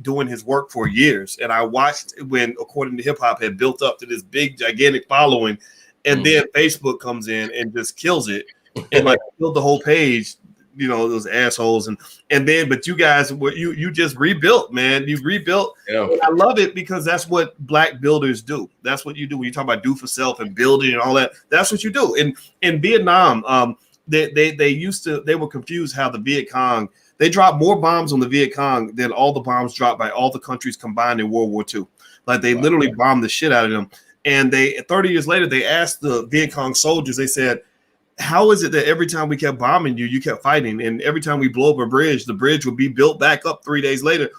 Speaker 1: doing his work for years. And I watched when, according to hip hop, had built up to this big, gigantic following. And then Facebook comes in and just kills it and killed the whole page those assholes, and then but you guys were you just rebuilt, man. You rebuilt.
Speaker 3: Yeah.
Speaker 1: I love it because that's what Black builders do. That's what you do when you talk about do for self and building and all that. That's what you do. In Vietnam, they were confused how the Viet Cong, they dropped more bombs on the Viet Cong than all the bombs dropped by all the countries combined in World War II. Like they literally bombed the shit out of them. And 30 years later, they asked the Viet Cong soldiers, they said, how is it that every time we kept bombing you, you kept fighting? And every time we blow up a bridge, the bridge would be built back up 3 days later.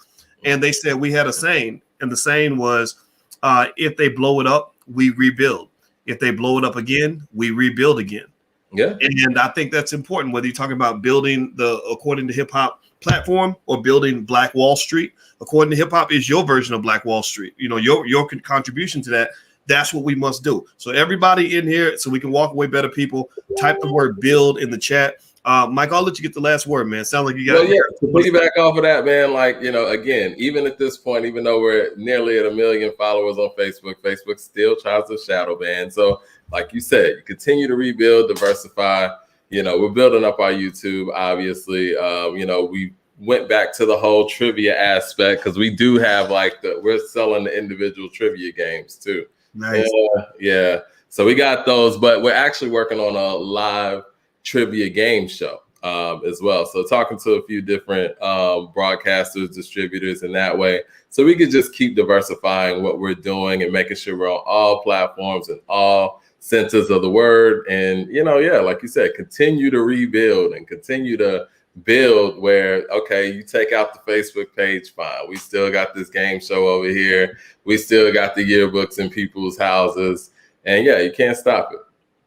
Speaker 1: And they said we had a saying. And the saying was, if they blow it up, we rebuild. If they blow it up again, we rebuild again.
Speaker 3: Yeah. And
Speaker 1: I think that's important, whether you're talking about building the according to hip hop platform or building Black Wall Street. According to hip hop is your version of Black Wall Street. Your contribution to that. That's what we must do. So everybody in here, so we can walk away better people, type the word build in the chat. Mike, I'll let you get the last word, man. Sound like you got
Speaker 3: to piggyback off of that, man. Like, again, even at this point, even though we're nearly at 1 million followers on Facebook, Facebook still tries to shadow ban. So like you said, you continue to rebuild, diversify. We're building up our YouTube, obviously. We went back to the whole trivia aspect because we do have we're selling the individual trivia games too.
Speaker 1: Nice.
Speaker 3: Yeah. So we got those, but we're actually working on a live trivia game show as well. So talking to a few different broadcasters, distributors in that way. So we could just keep diversifying what we're doing and making sure we're on all platforms and all senses of the word. And, like you said, continue to rebuild and continue to build where, okay, you take out the Facebook page, fine. We still got this game show over here. We still got the yearbooks in people's houses. And yeah, you can't stop it.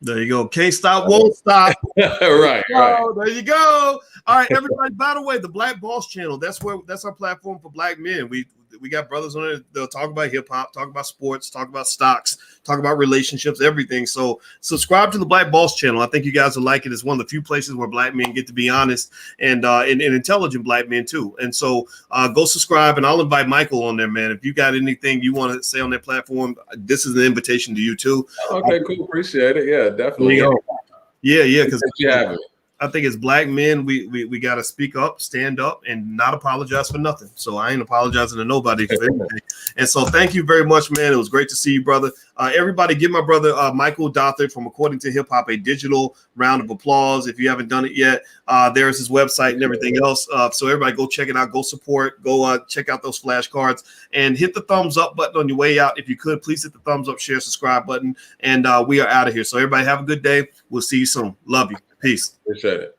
Speaker 1: There you go. Can't stop, won't stop.
Speaker 3: Right.
Speaker 1: There you go. All right, everybody. By the way, the Black Boss Channel, that's our platform for Black men. We got brothers on it. They'll talk about hip hop, talk about sports, talk about stocks, talk about relationships, everything. So subscribe to the Black Boss Channel. I think you guys will like it. It's one of the few places where Black men get to be honest and intelligent Black men too. And so go subscribe, and I'll invite Michael on there, man. If you got anything you want to say on that platform, this is an invitation to you too.
Speaker 3: Okay, cool. Appreciate it. Yeah, definitely.
Speaker 1: Yeah. Because
Speaker 3: you having me.
Speaker 1: I think as Black men, we got to speak up, stand up, and not apologize for nothing. So I ain't apologizing to nobody for anything. And so thank you very much, man. It was great to see you, brother. Everybody give my brother Michael Dothert from According to Hip Hop a digital round of applause. If you haven't done it yet, there's his website and everything else. So everybody go check it out. Go support. Go check out those flashcards and hit the thumbs up button on your way out. If you could, please hit the thumbs up, share, subscribe button. And we are out of here. So everybody have a good day. We'll see you soon. Love you. Peace.
Speaker 3: Appreciate it.